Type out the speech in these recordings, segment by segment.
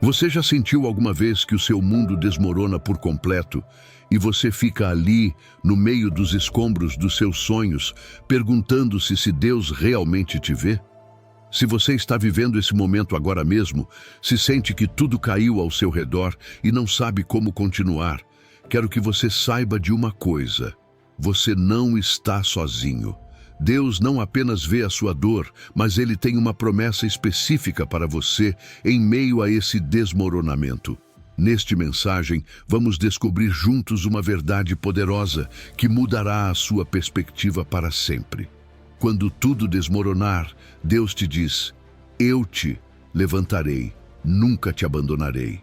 Você já sentiu alguma vez que o seu mundo desmorona por completo e você fica ali, no meio dos escombros dos seus sonhos, perguntando-se se Deus realmente te vê? Se você está vivendo esse momento agora mesmo, se sente que tudo caiu ao seu redor e não sabe como continuar, quero que você saiba de uma coisa: você não está sozinho. Deus não apenas vê a sua dor, mas Ele tem uma promessa específica para você em meio a esse desmoronamento. Neste mensagem, vamos descobrir juntos uma verdade poderosa que mudará a sua perspectiva para sempre. Quando tudo desmoronar, Deus te diz: eu te levantarei, nunca te abandonarei.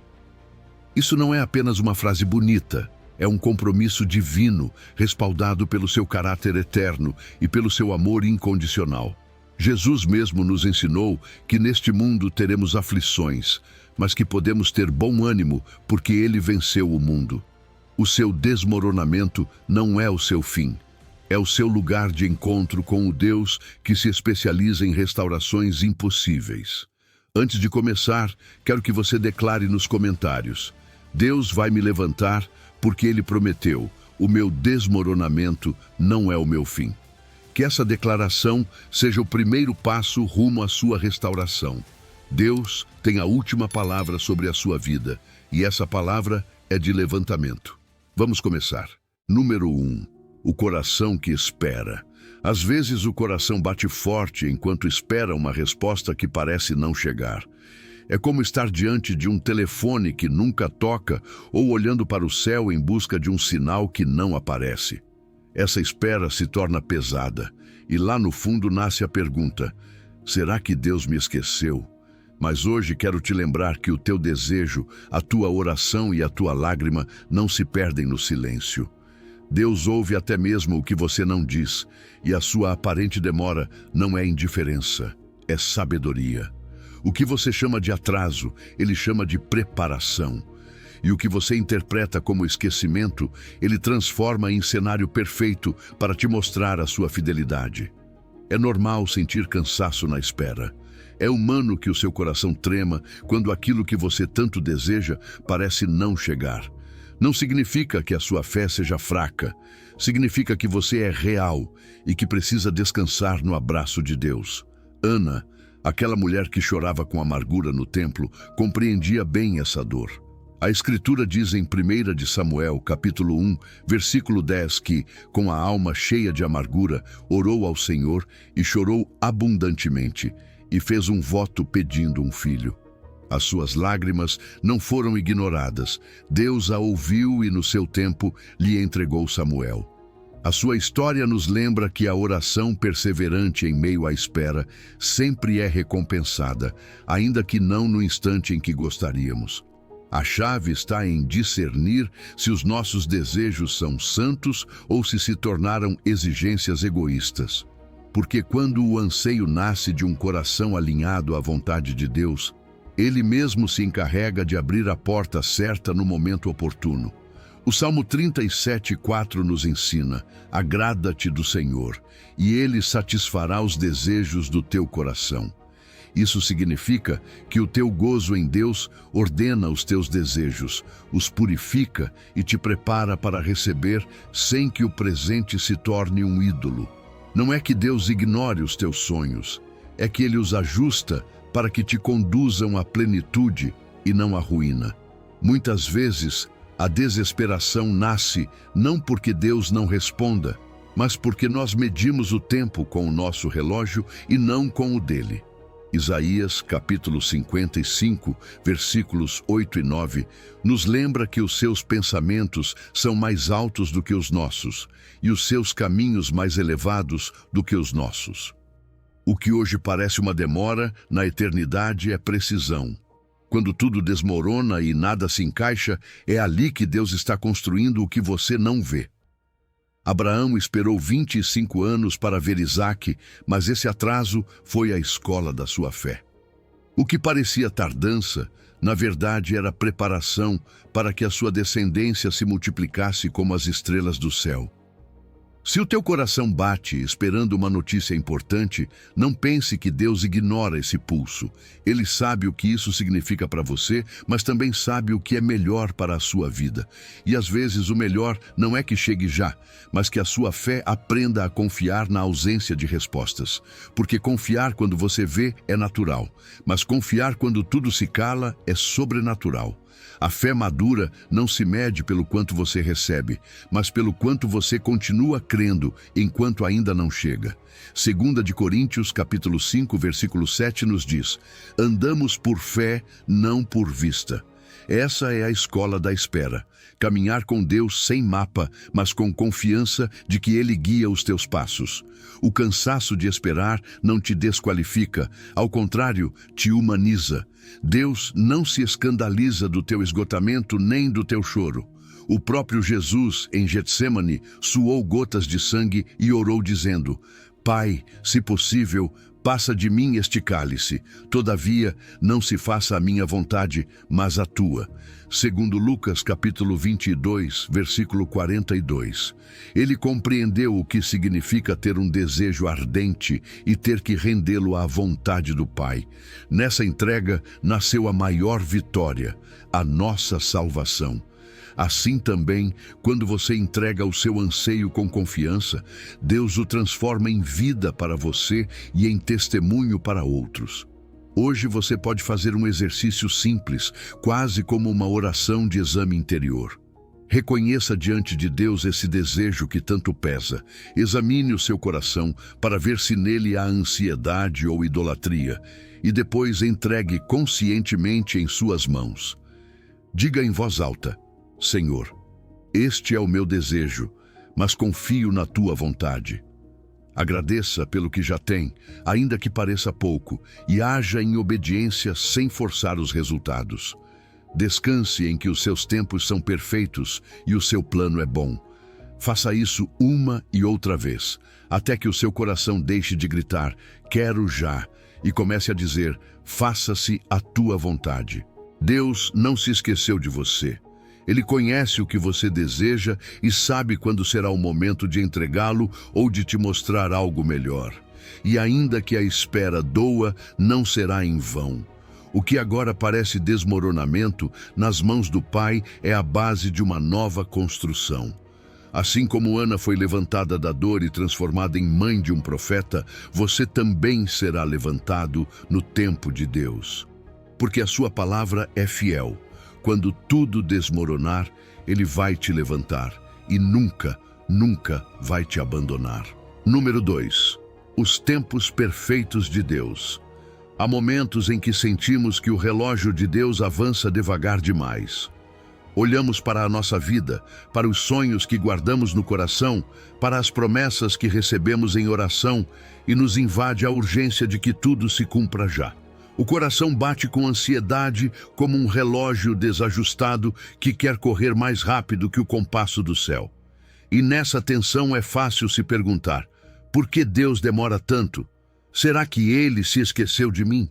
Isso não é apenas uma frase bonita. É um compromisso divino, respaldado pelo seu caráter eterno e pelo seu amor incondicional. Jesus mesmo nos ensinou que neste mundo teremos aflições, mas que podemos ter bom ânimo porque Ele venceu o mundo. O seu desmoronamento não é o seu fim. É o seu lugar de encontro com o Deus que se especializa em restaurações impossíveis. Antes de começar, quero que você declare nos comentários: Deus vai me levantar porque Ele prometeu, o meu desmoronamento não é o meu fim. Que essa declaração seja o primeiro passo rumo à sua restauração. Deus tem a última palavra sobre a sua vida, e essa palavra é de levantamento. Vamos começar. Número 1. O coração que espera. Às vezes o coração bate forte enquanto espera uma resposta que parece não chegar. É como estar diante de um telefone que nunca toca ou olhando para o céu em busca de um sinal que não aparece. Essa espera se torna pesada e lá no fundo nasce a pergunta: será que Deus me esqueceu? Mas hoje quero te lembrar que o teu desejo, a tua oração e a tua lágrima não se perdem no silêncio. Deus ouve até mesmo o que você não diz, e a sua aparente demora não é indiferença, é sabedoria. O que você chama de atraso, Ele chama de preparação. E o que você interpreta como esquecimento, Ele transforma em cenário perfeito para te mostrar a sua fidelidade. É normal sentir cansaço na espera. É humano que o seu coração trema quando aquilo que você tanto deseja parece não chegar. Não significa que a sua fé seja fraca. Significa que você é real e que precisa descansar no abraço de Deus. Ana, aquela mulher que chorava com amargura no templo, compreendia bem essa dor. A Escritura diz em 1 de Samuel, capítulo 1, versículo 10, que, com a alma cheia de amargura, orou ao Senhor e chorou abundantemente, e fez um voto pedindo um filho. As suas lágrimas não foram ignoradas. Deus a ouviu e, no seu tempo, lhe entregou Samuel. A sua história nos lembra que a oração perseverante em meio à espera sempre é recompensada, ainda que não no instante em que gostaríamos. A chave está em discernir se os nossos desejos são santos ou se tornaram exigências egoístas. Porque quando o anseio nasce de um coração alinhado à vontade de Deus, Ele mesmo se encarrega de abrir a porta certa no momento oportuno. O Salmo 37:4 nos ensina: agrada-te do Senhor, e Ele satisfará os desejos do teu coração. Isso significa que o teu gozo em Deus ordena os teus desejos, os purifica e te prepara para receber sem que o presente se torne um ídolo. Não é que Deus ignore os teus sonhos, é que Ele os ajusta para que te conduzam à plenitude e não à ruína. Muitas vezes, a desesperação nasce não porque Deus não responda, mas porque nós medimos o tempo com o nosso relógio e não com o dele. Isaías, capítulo 55, versículos 8 e 9, nos lembra que os seus pensamentos são mais altos do que os nossos, e os seus caminhos mais elevados do que os nossos. O que hoje parece uma demora, na eternidade é precisão. Quando tudo desmorona e nada se encaixa, é ali que Deus está construindo o que você não vê. Abraão esperou 25 anos para ver Isaque, mas esse atraso foi a escola da sua fé. O que parecia tardança, na verdade era preparação para que a sua descendência se multiplicasse como as estrelas do céu. Se o teu coração bate esperando uma notícia importante, não pense que Deus ignora esse pulso. Ele sabe o que isso significa para você, mas também sabe o que é melhor para a sua vida. E às vezes o melhor não é que chegue já, mas que a sua fé aprenda a confiar na ausência de respostas. Porque confiar quando você vê é natural, mas confiar quando tudo se cala é sobrenatural. A fé madura não se mede pelo quanto você recebe, mas pelo quanto você continua crendo enquanto ainda não chega. 2 Coríntios, capítulo 5, versículo 7 nos diz: andamos por fé, não por vista. Essa é a escola da espera. Caminhar com Deus sem mapa, mas com confiança de que Ele guia os teus passos. O cansaço de esperar não te desqualifica, ao contrário, te humaniza. Deus não se escandaliza do teu esgotamento nem do teu choro. O próprio Jesus, em Getsêmani, suou gotas de sangue e orou dizendo: Pai, se possível, passa de mim este cálice. Todavia, não se faça a minha vontade, mas a tua. Segundo Lucas, capítulo 22, versículo 42. Ele compreendeu o que significa ter um desejo ardente e ter que rendê-lo à vontade do Pai. Nessa entrega nasceu a maior vitória, a nossa salvação. Assim também, quando você entrega o seu anseio com confiança, Deus o transforma em vida para você e em testemunho para outros. Hoje você pode fazer um exercício simples, quase como uma oração de exame interior. Reconheça diante de Deus esse desejo que tanto pesa. Examine o seu coração para ver se nele há ansiedade ou idolatria, e depois entregue conscientemente em suas mãos. Diga em voz alta: Senhor, este é o meu desejo, mas confio na tua vontade. Agradeça pelo que já tem, ainda que pareça pouco, e haja em obediência sem forçar os resultados. Descanse em que os seus tempos são perfeitos e o seu plano é bom. Faça isso uma e outra vez, até que o seu coração deixe de gritar, quero já, e comece a dizer, faça-se a tua vontade. Deus não se esqueceu de você. Ele conhece o que você deseja e sabe quando será o momento de entregá-lo ou de te mostrar algo melhor. E ainda que a espera doa, não será em vão. O que agora parece desmoronamento, nas mãos do Pai, é a base de uma nova construção. Assim como Ana foi levantada da dor e transformada em mãe de um profeta, você também será levantado no tempo de Deus. Porque a sua palavra é fiel. Quando tudo desmoronar, Ele vai te levantar e nunca, nunca vai te abandonar. Número 2. Os tempos perfeitos de Deus. Há momentos em que sentimos que o relógio de Deus avança devagar demais. Olhamos para a nossa vida, para os sonhos que guardamos no coração, para as promessas que recebemos em oração e nos invade a urgência de que tudo se cumpra já. O coração bate com ansiedade como um relógio desajustado que quer correr mais rápido que o compasso do céu. E nessa tensão é fácil se perguntar, por que Deus demora tanto? Será que Ele se esqueceu de mim?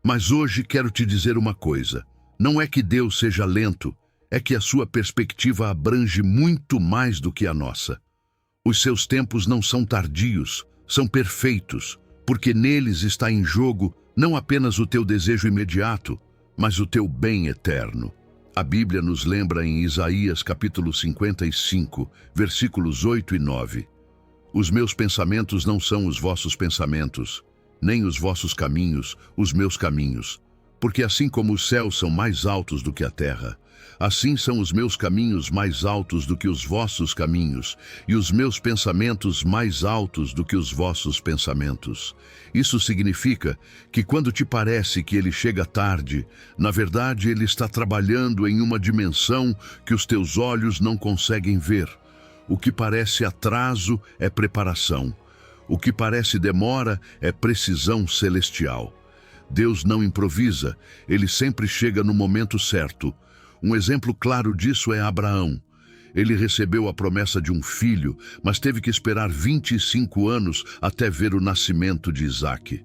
Mas hoje quero te dizer uma coisa, não é que Deus seja lento, é que a sua perspectiva abrange muito mais do que a nossa. Os seus tempos não são tardios, são perfeitos, porque neles está em jogo não apenas o teu desejo imediato, mas o teu bem eterno. A Bíblia nos lembra em Isaías capítulo 55, versículos 8 e 9. Os meus pensamentos não são os vossos pensamentos, nem os vossos caminhos, os meus caminhos. Porque assim como os céus são mais altos do que a terra, assim são os meus caminhos mais altos do que os vossos caminhos, e os meus pensamentos mais altos do que os vossos pensamentos. Isso significa que quando te parece que ele chega tarde, na verdade ele está trabalhando em uma dimensão que os teus olhos não conseguem ver. O que parece atraso é preparação. O que parece demora é precisão celestial. Deus não improvisa, Ele sempre chega no momento certo. Um exemplo claro disso é Abraão. Ele recebeu a promessa de um filho, mas teve que esperar 25 anos até ver o nascimento de Isaque.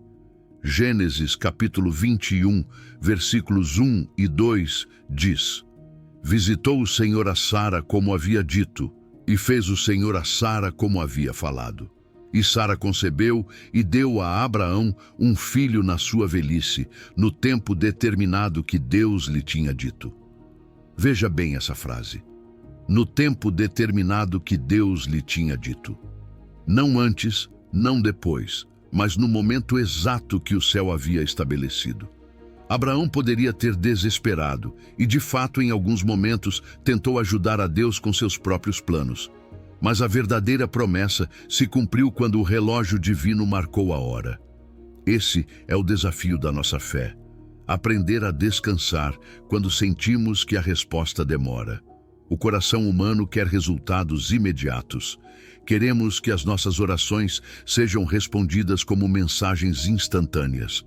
Gênesis capítulo 21, versículos 1 e 2 diz: Visitou o Senhor a Sara como havia dito, E fez o Senhor a Sara como havia falado. E Sara concebeu e deu a Abraão um filho na sua velhice, no tempo determinado que Deus lhe tinha dito. Veja bem essa frase. No tempo determinado que Deus lhe tinha dito. Não antes, não depois, mas no momento exato que o céu havia estabelecido. Abraão poderia ter desesperado e, de fato, em alguns momentos, tentou ajudar a Deus com seus próprios planos. Mas a verdadeira promessa se cumpriu quando o relógio divino marcou a hora. Esse é o desafio da nossa fé. Aprender a descansar quando sentimos que a resposta demora. O coração humano quer resultados imediatos. Queremos que as nossas orações sejam respondidas como mensagens instantâneas.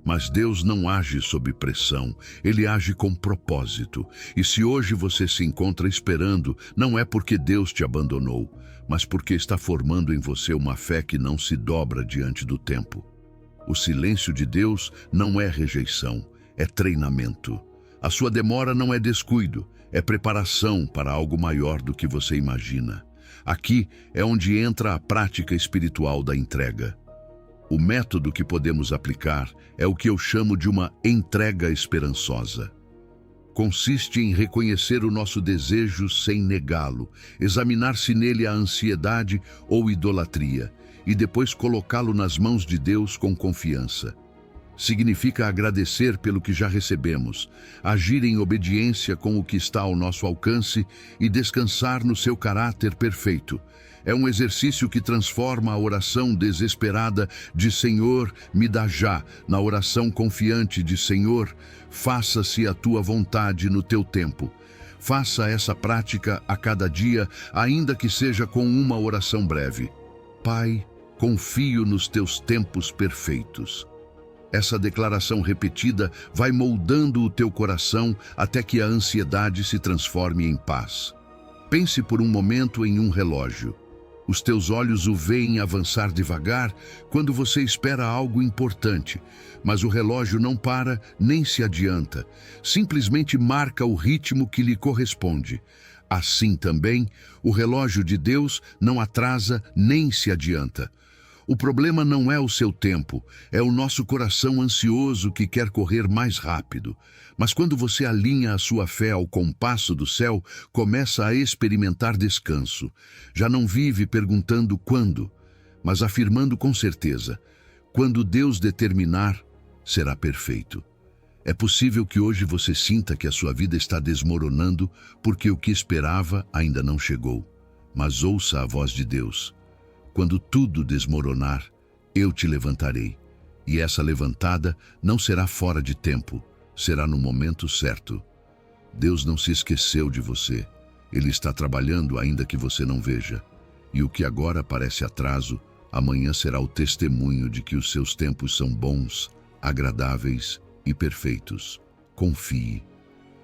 Mas Deus não age sob pressão, Ele age com propósito. E se hoje você se encontra esperando, não é porque Deus te abandonou, mas porque está formando em você uma fé que não se dobra diante do tempo. O silêncio de Deus não é rejeição, é treinamento. A sua demora não é descuido, é preparação para algo maior do que você imagina. Aqui é onde entra a prática espiritual da entrega. O método que podemos aplicar é o que eu chamo de uma entrega esperançosa. Consiste em reconhecer o nosso desejo sem negá-lo, examinar se nele há ansiedade ou idolatria, e depois colocá-lo nas mãos de Deus com confiança. Significa agradecer pelo que já recebemos, agir em obediência com o que está ao nosso alcance e descansar no seu caráter perfeito. É um exercício que transforma a oração desesperada de Senhor, me dá já, na oração confiante de Senhor, faça-se a tua vontade no teu tempo. Faça essa prática a cada dia, ainda que seja com uma oração breve. Pai, confio nos teus tempos perfeitos. Essa declaração repetida vai moldando o teu coração até que a ansiedade se transforme em paz. Pense por um momento em um relógio. Os teus olhos o veem avançar devagar quando você espera algo importante, mas o relógio não para nem se adianta, simplesmente marca o ritmo que lhe corresponde. Assim também, o relógio de Deus não atrasa nem se adianta. O problema não é o seu tempo, é o nosso coração ansioso que quer correr mais rápido. Mas quando você alinha a sua fé ao compasso do céu, começa a experimentar descanso. Já não vive perguntando quando, mas afirmando com certeza: quando Deus determinar, será perfeito. É possível que hoje você sinta que a sua vida está desmoronando porque o que esperava ainda não chegou. Mas ouça a voz de Deus. Quando tudo desmoronar, eu te levantarei. E essa levantada não será fora de tempo, será no momento certo. Deus não se esqueceu de você. Ele está trabalhando ainda que você não veja. E o que agora parece atraso, amanhã será o testemunho de que os seus tempos são bons, agradáveis e perfeitos. Confie.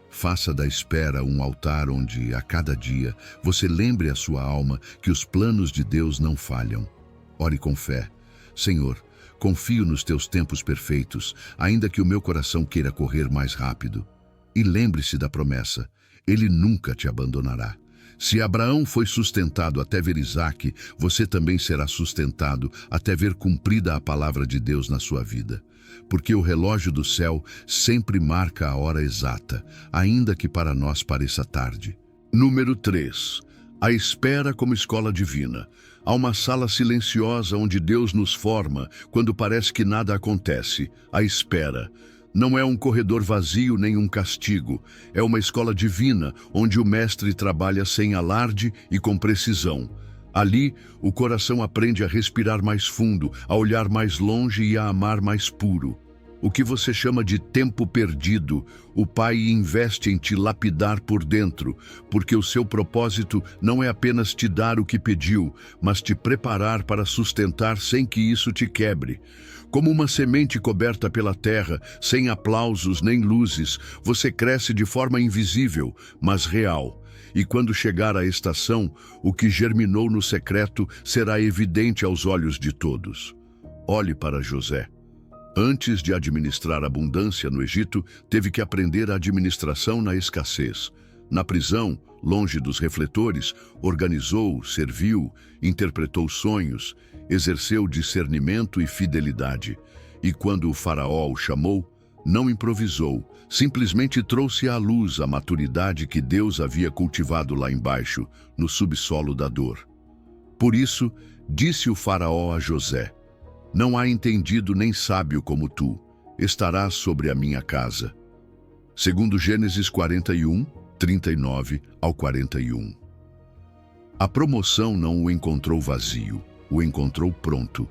Faça da espera um altar onde, a cada dia, você lembre a sua alma que os planos de Deus não falham. Ore com fé. Senhor, confio nos teus tempos perfeitos, ainda que o meu coração queira correr mais rápido. E lembre-se da promessa: Ele nunca te abandonará. Se Abraão foi sustentado até ver Isaque, você também será sustentado até ver cumprida a palavra de Deus na sua vida. Porque o relógio do céu sempre marca a hora exata, ainda que para nós pareça tarde. Número 3. A espera como escola divina. Há uma sala silenciosa onde Deus nos forma quando parece que nada acontece. A espera. Não é um corredor vazio nem um castigo. É uma escola divina onde o mestre trabalha sem alarde e com precisão. Ali, o coração aprende a respirar mais fundo, a olhar mais longe e a amar mais puro. O que você chama de tempo perdido, o Pai investe em te lapidar por dentro, porque o seu propósito não é apenas te dar o que pediu, mas te preparar para sustentar sem que isso te quebre. Como uma semente coberta pela terra, sem aplausos nem luzes, você cresce de forma invisível, mas real. E quando chegar a estação, o que germinou no secreto será evidente aos olhos de todos. Olhe para José. Antes de administrar abundância no Egito, teve que aprender a administração na escassez. Na prisão, longe dos refletores, organizou, serviu, interpretou sonhos, exerceu discernimento e fidelidade. E quando o faraó o chamou, não improvisou, simplesmente trouxe à luz a maturidade que Deus havia cultivado lá embaixo, no subsolo da dor. Por isso, disse o faraó a José: não há entendido nem sábio como tu, estarás sobre a minha casa. Segundo Gênesis 41, 39 ao 41. A promoção não o encontrou vazio, o encontrou pronto.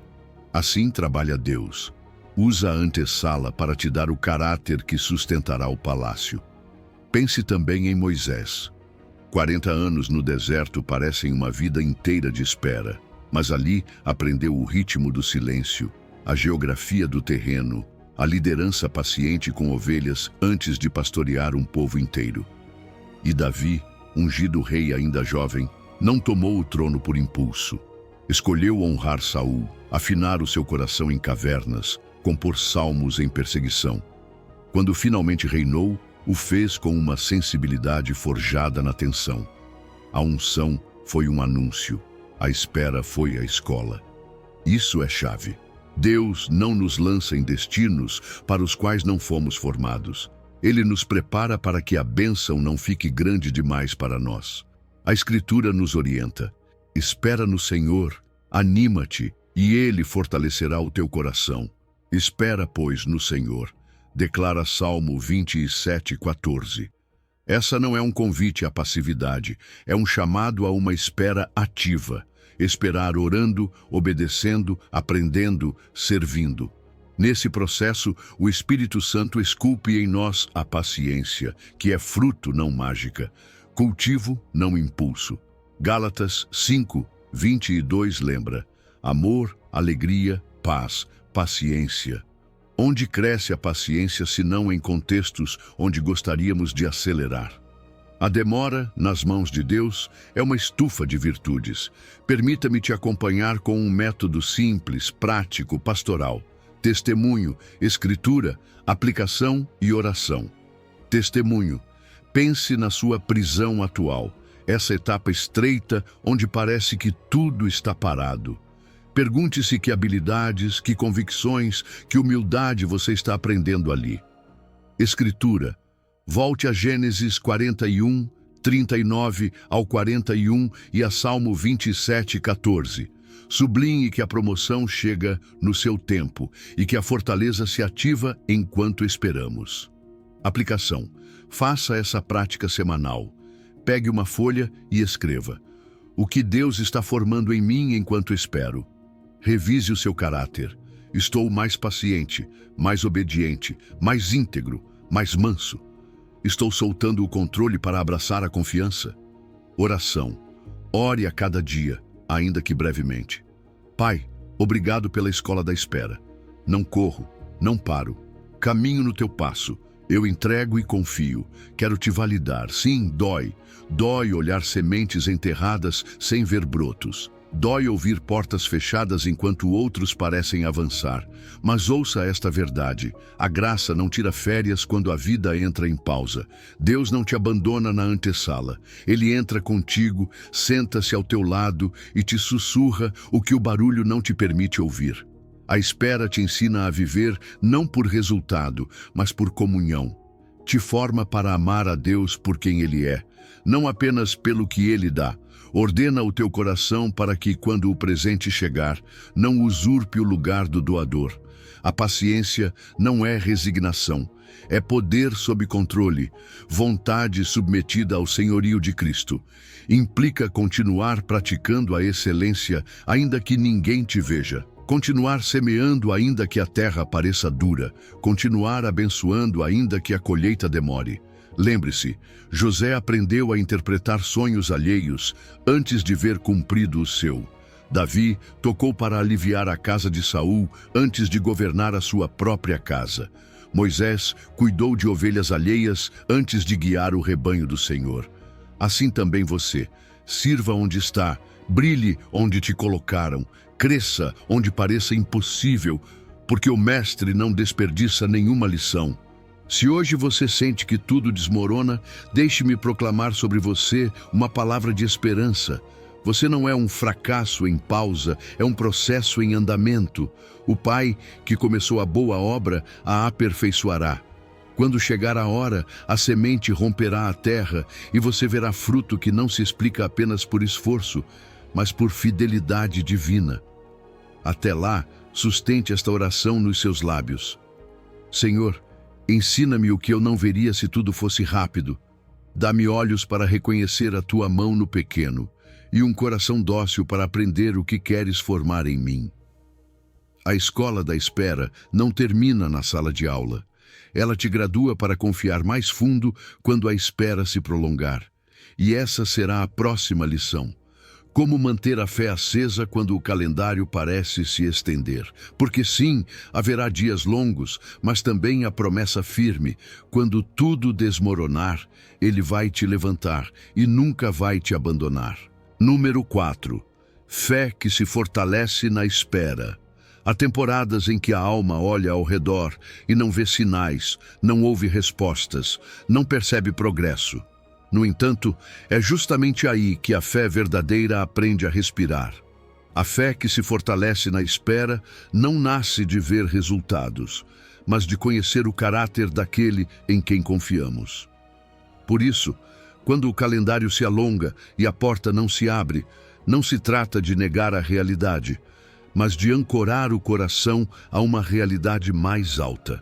Assim trabalha Deus. Usa a antessala para te dar o caráter que sustentará o palácio. Pense também em Moisés. 40 anos no deserto parecem uma vida inteira de espera, mas ali aprendeu o ritmo do silêncio, a geografia do terreno, a liderança paciente com ovelhas antes de pastorear um povo inteiro. E Davi, ungido rei ainda jovem, não tomou o trono por impulso. Escolheu honrar Saul, afinar o seu coração em cavernas, compor salmos em perseguição. Quando finalmente reinou, o fez com uma sensibilidade forjada na tensão. A unção foi um anúncio, a espera foi a escola. Isso é chave. Deus não nos lança em destinos para os quais não fomos formados. Ele nos prepara para que a bênção não fique grande demais para nós. A Escritura nos orienta. Espera no Senhor, anima-te, e Ele fortalecerá o teu coração. Espera, pois, no Senhor. Declara Salmo 27:14. Essa não é um convite à passividade, é um chamado a uma espera ativa. Esperar orando, obedecendo, aprendendo, servindo. Nesse processo, o Espírito Santo esculpe em nós a paciência, que é fruto, não mágica, cultivo, não impulso. Gálatas 5:22 lembra: amor, alegria, paz, paciência. Onde cresce a paciência se não em contextos onde gostaríamos de acelerar? A demora, nas mãos de Deus, é uma estufa de virtudes. Permita-me te acompanhar com um método simples, prático, pastoral. Testemunho, escritura, aplicação e oração. Testemunho. Pense na sua prisão atual, essa etapa estreita onde parece que tudo está parado. Pergunte-se que habilidades, que convicções, que humildade você está aprendendo ali. Escritura. Volte a Gênesis 41, 39 ao 41 e a Salmo 27:14. Sublinhe que a promoção chega no seu tempo e que a fortaleza se ativa enquanto esperamos. Aplicação. Faça essa prática semanal. Pegue uma folha e escreva: o que Deus está formando em mim enquanto espero. Revise o seu caráter. Estou mais paciente, mais obediente, mais íntegro, mais manso. Estou soltando o controle para abraçar a confiança. Oração. Ore a cada dia, ainda que brevemente. Pai, obrigado pela escola da espera. Não corro, não paro. Caminho no teu passo. Eu entrego e confio. Quero te validar. Sim, dói. Dói olhar sementes enterradas sem ver brotos. Dói ouvir portas fechadas enquanto outros parecem avançar. Mas ouça esta verdade: a graça não tira férias quando a vida entra em pausa. Deus não te abandona na antessala. Ele entra contigo, senta-se ao teu lado e te sussurra o que o barulho não te permite ouvir. A espera te ensina a viver não por resultado, mas por comunhão. Te forma para amar a Deus por quem Ele é, não apenas pelo que Ele dá. Ordena o teu coração para que, quando o presente chegar, não usurpe o lugar do doador. A paciência não é resignação, é poder sob controle, vontade submetida ao senhorio de Cristo. Implica continuar praticando a excelência, ainda que ninguém te veja. Continuar semeando ainda que a terra pareça dura. Continuar abençoando ainda que a colheita demore. Lembre-se, José aprendeu a interpretar sonhos alheios antes de ver cumprido o seu. Davi tocou para aliviar a casa de Saul antes de governar a sua própria casa. Moisés cuidou de ovelhas alheias antes de guiar o rebanho do Senhor. Assim também você, sirva onde está, brilhe onde te colocaram, cresça onde pareça impossível, porque o Mestre não desperdiça nenhuma lição. Se hoje você sente que tudo desmorona, deixe-me proclamar sobre você uma palavra de esperança. Você não é um fracasso em pausa, é um processo em andamento. O Pai, que começou a boa obra, a aperfeiçoará. Quando chegar a hora, a semente romperá a terra e você verá fruto que não se explica apenas por esforço, mas por fidelidade divina. Até lá, sustente esta oração nos seus lábios. Senhor, ensina-me o que eu não veria se tudo fosse rápido. Dá-me olhos para reconhecer a tua mão no pequeno e um coração dócil para aprender o que queres formar em mim. A escola da espera não termina na sala de aula. Ela te gradua para confiar mais fundo quando a espera se prolongar. E essa será a próxima lição. Como manter a fé acesa quando o calendário parece se estender? Porque sim, haverá dias longos, mas também a promessa firme. Quando tudo desmoronar, Ele vai te levantar e nunca vai te abandonar. Número 4. Fé que se fortalece na espera. Há temporadas em que a alma olha ao redor e não vê sinais, não ouve respostas, não percebe progresso. No entanto, é justamente aí que a fé verdadeira aprende a respirar. A fé que se fortalece na espera não nasce de ver resultados, mas de conhecer o caráter daquele em quem confiamos. Por isso, quando o calendário se alonga e a porta não se abre, não se trata de negar a realidade, mas de ancorar o coração a uma realidade mais alta.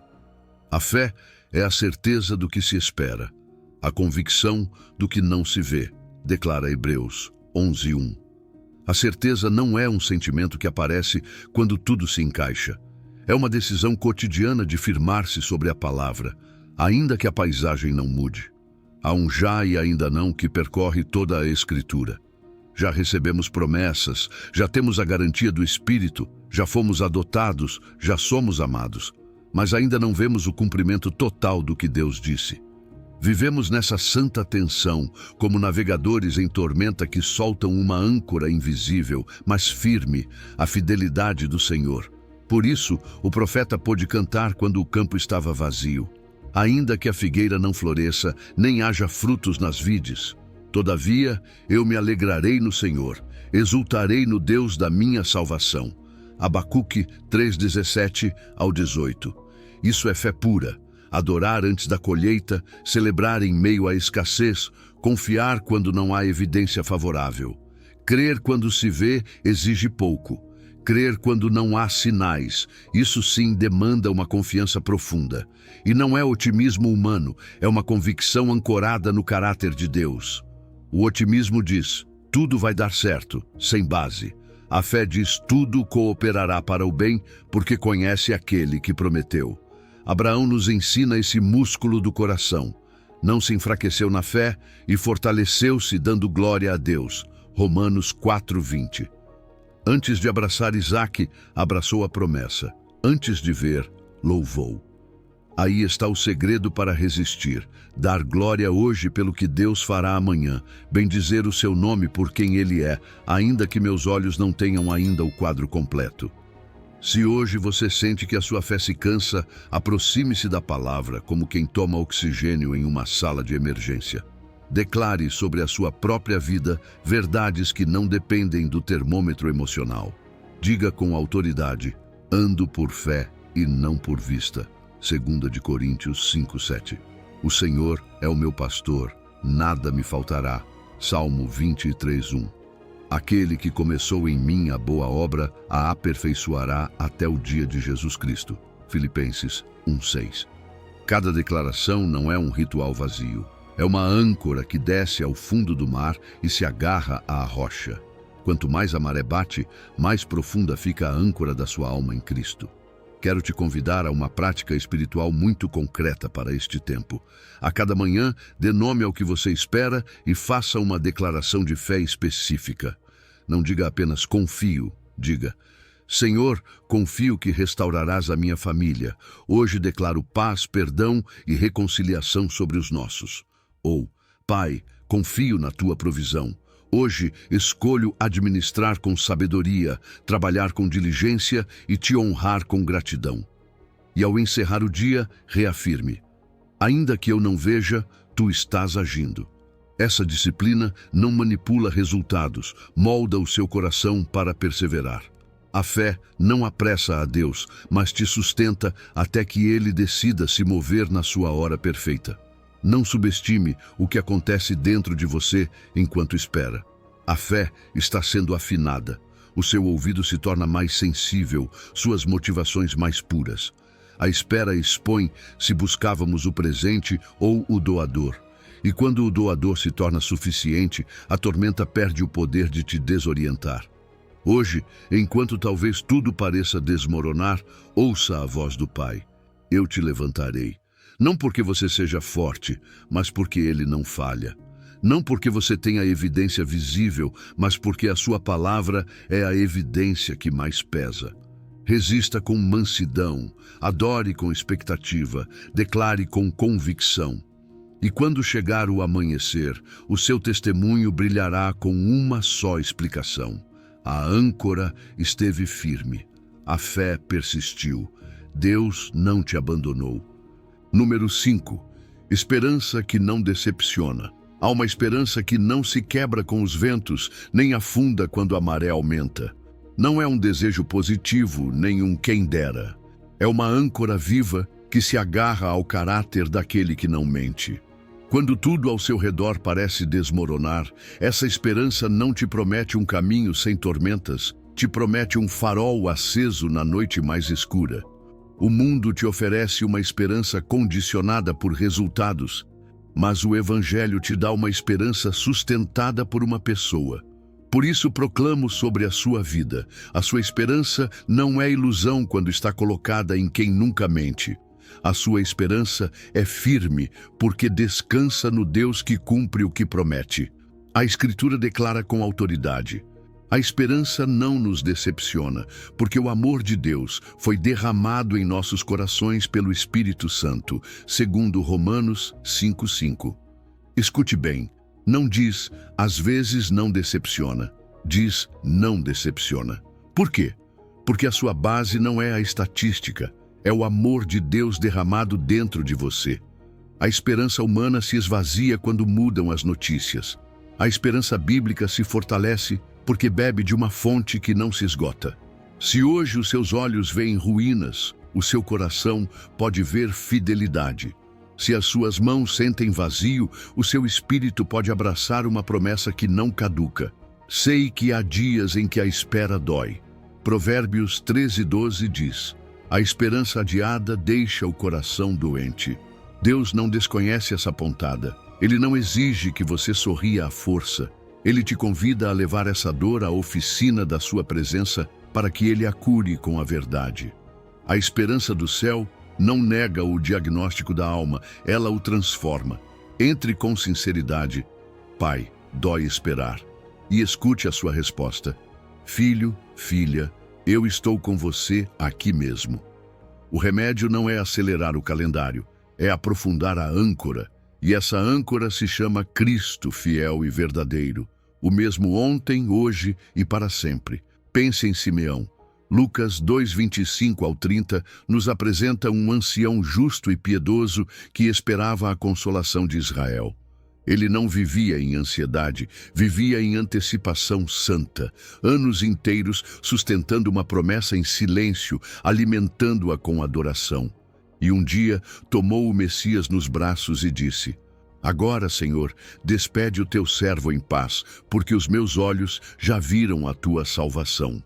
A fé é a certeza do que se espera, a convicção do que não se vê, declara Hebreus 11:1. A certeza não é um sentimento que aparece quando tudo se encaixa. É uma decisão cotidiana de firmar-se sobre a palavra, ainda que a paisagem não mude. Há um já e ainda não que percorre toda a Escritura. Já recebemos promessas, já temos a garantia do Espírito, já fomos adotados, já somos amados, mas ainda não vemos o cumprimento total do que Deus disse. Vivemos nessa santa tensão, como navegadores em tormenta que soltam uma âncora invisível, mas firme, a fidelidade do Senhor. Por isso, o profeta pôde cantar quando o campo estava vazio. Ainda que a figueira não floresça, nem haja frutos nas vides. Todavia, eu me alegrarei no Senhor, exultarei no Deus da minha salvação. Abacuque 3:17-18. Isso é fé pura. Adorar antes da colheita, celebrar em meio à escassez, confiar quando não há evidência favorável. Crer quando se vê exige pouco. Crer quando não há sinais, isso sim demanda uma confiança profunda. E não é otimismo humano, é uma convicção ancorada no caráter de Deus. O otimismo diz, tudo vai dar certo, sem base. A fé diz, tudo cooperará para o bem, porque conhece aquele que prometeu. Abraão nos ensina esse músculo do coração. Não se enfraqueceu na fé e fortaleceu-se dando glória a Deus. Romanos 4:20. Antes de abraçar Isaque, abraçou a promessa. Antes de ver, louvou. Aí está o segredo para resistir. Dar glória hoje pelo que Deus fará amanhã. Bendizer o seu nome por quem Ele é, ainda que meus olhos não tenham ainda o quadro completo. Se hoje você sente que a sua fé se cansa, aproxime-se da palavra como quem toma oxigênio em uma sala de emergência. Declare sobre a sua própria vida verdades que não dependem do termômetro emocional. Diga com autoridade, ando por fé e não por vista. 2 Coríntios 5:7. O Senhor é o meu pastor, nada me faltará. Salmo 23:1. Aquele que começou em mim a boa obra, a aperfeiçoará até o dia de Jesus Cristo. Filipenses 1:6. Cada declaração não é um ritual vazio. É uma âncora que desce ao fundo do mar e se agarra à rocha. Quanto mais a maré bate, mais profunda fica a âncora da sua alma em Cristo. Quero te convidar a uma prática espiritual muito concreta para este tempo. A cada manhã, dê nome ao que você espera e faça uma declaração de fé específica. Não diga apenas confio, diga: Senhor, confio que restaurarás a minha família. Hoje declaro paz, perdão e reconciliação sobre os nossos. Ou, Pai, confio na tua provisão. Hoje escolho administrar com sabedoria, trabalhar com diligência e te honrar com gratidão. E ao encerrar o dia, reafirme: Ainda que eu não veja, tu estás agindo. Essa disciplina não manipula resultados, molda o seu coração para perseverar. A fé não apressa a Deus, mas te sustenta até que Ele decida se mover na sua hora perfeita. Não subestime o que acontece dentro de você enquanto espera. A fé está sendo afinada. O seu ouvido se torna mais sensível, suas motivações mais puras. A espera expõe se buscávamos o presente ou o doador. E quando o doador se torna suficiente, a tormenta perde o poder de te desorientar. Hoje, enquanto talvez tudo pareça desmoronar, ouça a voz do Pai. Eu te levantarei. Não porque você seja forte, mas porque Ele não falha. Não porque você tenha evidência visível, mas porque a sua palavra é a evidência que mais pesa. Resista com mansidão, adore com expectativa, declare com convicção. E quando chegar o amanhecer, o seu testemunho brilhará com uma só explicação. A âncora esteve firme, a fé persistiu, Deus não te abandonou. Número 5. Esperança que não decepciona. Há uma esperança que não se quebra com os ventos, nem afunda quando a maré aumenta. Não é um desejo positivo, nem um quem dera. É uma âncora viva que se agarra ao caráter daquele que não mente. Quando tudo ao seu redor parece desmoronar, essa esperança não te promete um caminho sem tormentas, te promete um farol aceso na noite mais escura. O mundo te oferece uma esperança condicionada por resultados, mas o Evangelho te dá uma esperança sustentada por uma pessoa. Por isso proclamo sobre a sua vida. A sua esperança não é ilusão quando está colocada em quem nunca mente. A sua esperança é firme, porque descansa no Deus que cumpre o que promete. A Escritura declara com autoridade: a esperança não nos decepciona, porque o amor de Deus foi derramado em nossos corações pelo Espírito Santo, segundo Romanos 5:5. Escute bem, não diz, às vezes não decepciona, diz, não decepciona. Por quê? Porque a sua base não é a estatística, é o amor de Deus derramado dentro de você. A esperança humana se esvazia quando mudam as notícias. A esperança bíblica se fortalece porque bebe de uma fonte que não se esgota. Se hoje os seus olhos veem ruínas, o seu coração pode ver fidelidade. Se as suas mãos sentem vazio, o seu espírito pode abraçar uma promessa que não caduca. Sei que há dias em que a espera dói. Provérbios 13:12 diz: a esperança adiada deixa o coração doente. Deus não desconhece essa pontada. Ele não exige que você sorria à força. Ele te convida a levar essa dor à oficina da sua presença para que Ele a cure com a verdade. A esperança do céu não nega o diagnóstico da alma, ela o transforma. Entre com sinceridade: Pai, dói esperar. E escute a sua resposta: Filho, filha, eu estou com você aqui mesmo. O remédio não é acelerar o calendário, é aprofundar a âncora. E essa âncora se chama Cristo fiel e verdadeiro, o mesmo ontem, hoje e para sempre. Pense em Simeão. Lucas 2:25-30 nos apresenta um ancião justo e piedoso que esperava a consolação de Israel. Ele não vivia em ansiedade, vivia em antecipação santa, anos inteiros sustentando uma promessa em silêncio, alimentando-a com adoração. E um dia tomou o Messias nos braços e disse: Agora, Senhor, despede o teu servo em paz, porque os meus olhos já viram a tua salvação.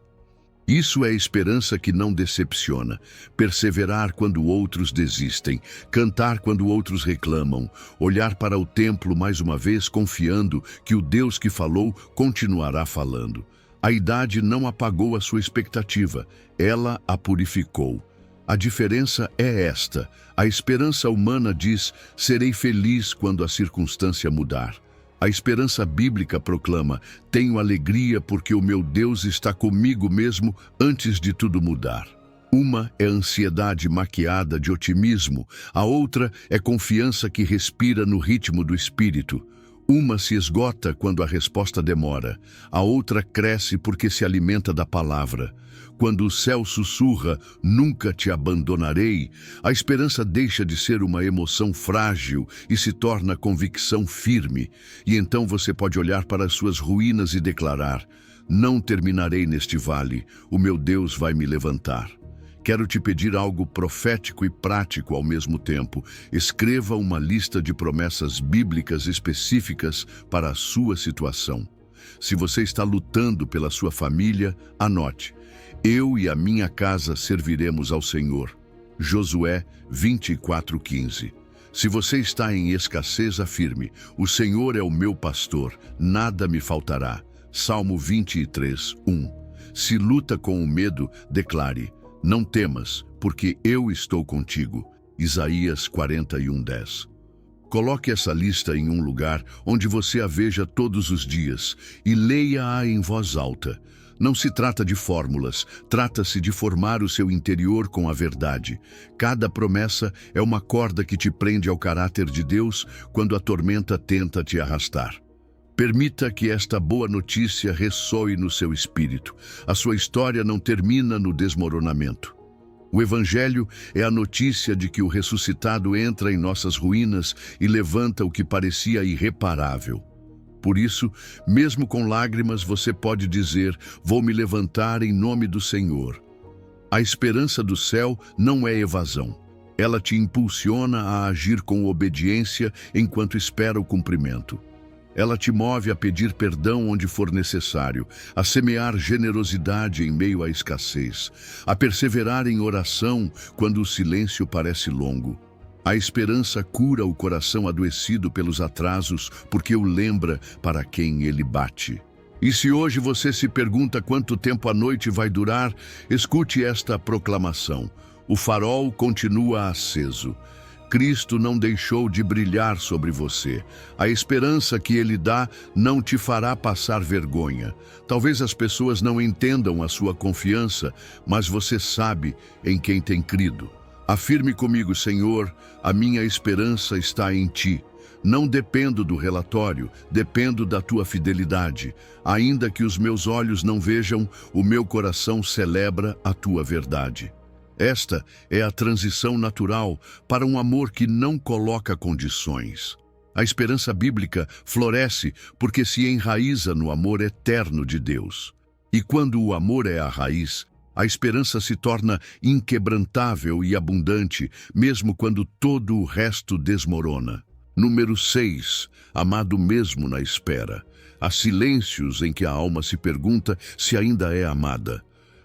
Isso é esperança que não decepciona. Perseverar quando outros desistem, cantar quando outros reclamam, olhar para o templo mais uma vez confiando que o Deus que falou continuará falando. A idade não apagou a sua expectativa, ela a purificou. A diferença é esta: a esperança humana diz, serei feliz quando a circunstância mudar. A esperança bíblica proclama, tenho alegria porque o meu Deus está comigo mesmo antes de tudo mudar. Uma é ansiedade maquiada de otimismo, a outra é confiança que respira no ritmo do Espírito. Uma se esgota quando a resposta demora, a outra cresce porque se alimenta da palavra. Quando o céu sussurra, nunca te abandonarei, a esperança deixa de ser uma emoção frágil e se torna convicção firme. E então você pode olhar para as suas ruínas e declarar: não terminarei neste vale, o meu Deus vai me levantar. Quero te pedir algo profético e prático ao mesmo tempo. Escreva uma lista de promessas bíblicas específicas para a sua situação. Se você está lutando pela sua família, anote: eu e a minha casa serviremos ao Senhor. Josué 24:15. Se você está em escassez, afirme: o Senhor é o meu pastor, nada me faltará. Salmo 23:1. Se luta com o medo, declare: não temas, porque eu estou contigo. Isaías 41:10. Coloque essa lista em um lugar onde você a veja todos os dias e leia-a em voz alta. Não se trata de fórmulas, trata-se de formar o seu interior com a verdade. Cada promessa é uma corda que te prende ao caráter de Deus quando a tormenta tenta te arrastar. Permita que esta boa notícia ressoe no seu espírito. A sua história não termina no desmoronamento. O Evangelho é a notícia de que o ressuscitado entra em nossas ruínas e levanta o que parecia irreparável. Por isso, mesmo com lágrimas, você pode dizer: vou me levantar em nome do Senhor. A esperança do céu não é evasão. Ela te impulsiona a agir com obediência enquanto espera o cumprimento. Ela te move a pedir perdão onde for necessário, a semear generosidade em meio à escassez, a perseverar em oração quando o silêncio parece longo. A esperança cura o coração adoecido pelos atrasos, porque o lembra para quem ele bate. E se hoje você se pergunta quanto tempo a noite vai durar, escute esta proclamação: o farol continua aceso. Cristo não deixou de brilhar sobre você. A esperança que Ele dá não te fará passar vergonha. Talvez as pessoas não entendam a sua confiança, mas você sabe em quem tem crido. Afirme comigo: Senhor, a minha esperança está em Ti. Não dependo do relatório, dependo da Tua fidelidade. Ainda que os meus olhos não vejam, o meu coração celebra a Tua verdade. Esta é a transição natural para um amor que não coloca condições. A esperança bíblica floresce porque se enraiza no amor eterno de Deus. E quando o amor é a raiz, a esperança se torna inquebrantável e abundante, mesmo quando todo o resto desmorona. Número 6. Amado mesmo na espera. Há silêncios em que a alma se pergunta se ainda é amada.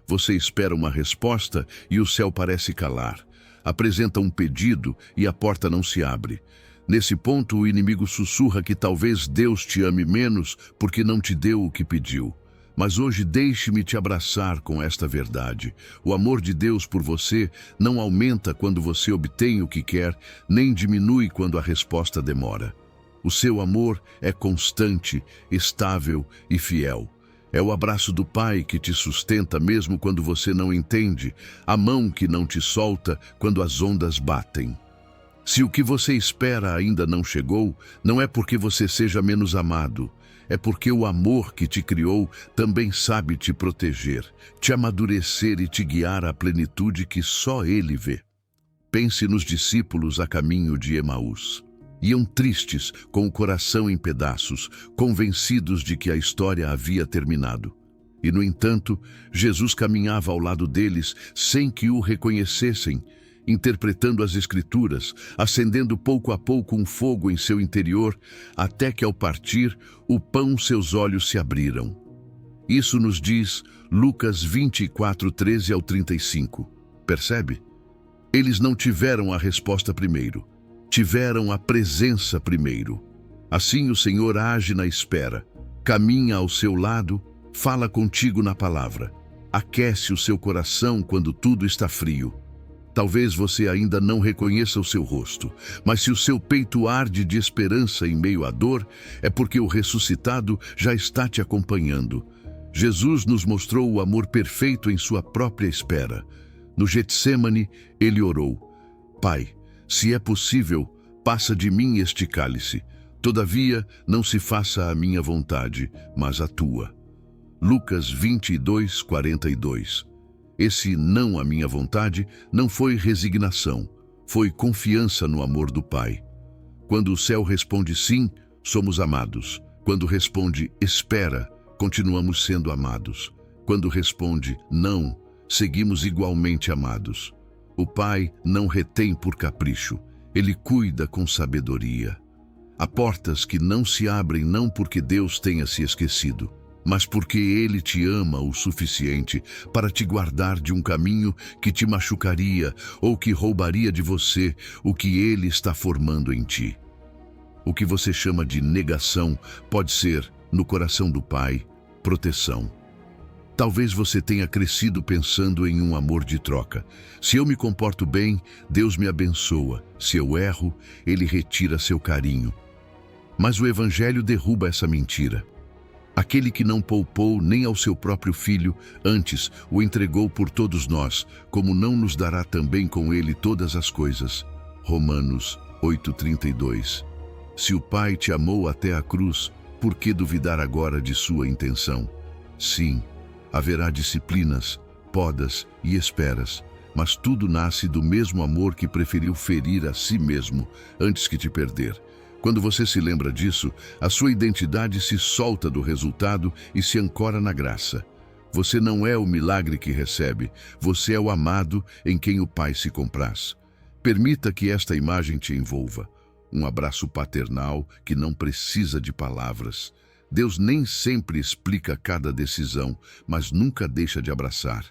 Você espera uma resposta e o céu parece calar. Apresenta um pedido e a porta não se abre. Nesse ponto, o inimigo sussurra que talvez Deus te ame menos porque não te deu o que pediu. Mas hoje deixe-me te abraçar com esta verdade. O amor de Deus por você não aumenta quando você obtém o que quer, nem diminui quando a resposta demora. O seu amor é constante, estável e fiel. É o abraço do Pai que te sustenta mesmo quando você não entende, a mão que não te solta quando as ondas batem. Se o que você espera ainda não chegou, não é porque você seja menos amado, é porque o amor que te criou também sabe te proteger, te amadurecer e te guiar à plenitude que só Ele vê. Pense nos discípulos a caminho de Emaús. Iam tristes, com o coração em pedaços, convencidos de que a história havia terminado. E, no entanto, Jesus caminhava ao lado deles sem que o reconhecessem, interpretando as Escrituras, acendendo pouco a pouco um fogo em seu interior, até que, ao partir, o pão seus olhos se abriram. Isso nos diz Lucas 24:13-35. Percebe? Eles não tiveram a resposta primeiro. Tiveram a presença primeiro. Assim o Senhor age na espera, caminha ao seu lado, fala contigo na palavra, aquece o seu coração quando tudo está frio. Talvez você ainda não reconheça o seu rosto, mas se o seu peito arde de esperança em meio à dor, é porque o ressuscitado já está te acompanhando. Jesus nos mostrou o amor perfeito em sua própria espera. No Getsêmani, ele orou: Pai, se é possível, passa de mim este cálice. Todavia, não se faça a minha vontade, mas a tua. Lucas 22, 42. Esse não a minha vontade não foi resignação, foi confiança no amor do Pai. Quando o céu responde sim, somos amados. Quando responde espera, continuamos sendo amados. Quando responde não, seguimos igualmente amados. O Pai não retém por capricho, Ele cuida com sabedoria. Há portas que não se abrem não porque Deus tenha se esquecido, mas porque Ele te ama o suficiente para te guardar de um caminho que te machucaria ou que roubaria de você o que Ele está formando em ti. O que você chama de negação pode ser, no coração do Pai, proteção. Talvez você tenha crescido pensando em um amor de troca. Se eu me comporto bem, Deus me abençoa. Se eu erro, Ele retira seu carinho. Mas o Evangelho derruba essa mentira. Aquele que não poupou nem ao seu próprio filho, antes o entregou por todos nós, como não nos dará também com ele todas as coisas? Romanos 8:32. Se o Pai te amou até a cruz, por que duvidar agora de sua intenção? Sim, haverá disciplinas, podas e esperas, mas tudo nasce do mesmo amor que preferiu ferir a si mesmo antes que te perder. Quando você se lembra disso, a sua identidade se solta do resultado e se ancora na graça. Você não é o milagre que recebe, você é o amado em quem o Pai se compraz. Permita que esta imagem te envolva. Um abraço paternal que não precisa de palavras. Deus nem sempre explica cada decisão, mas nunca deixa de abraçar.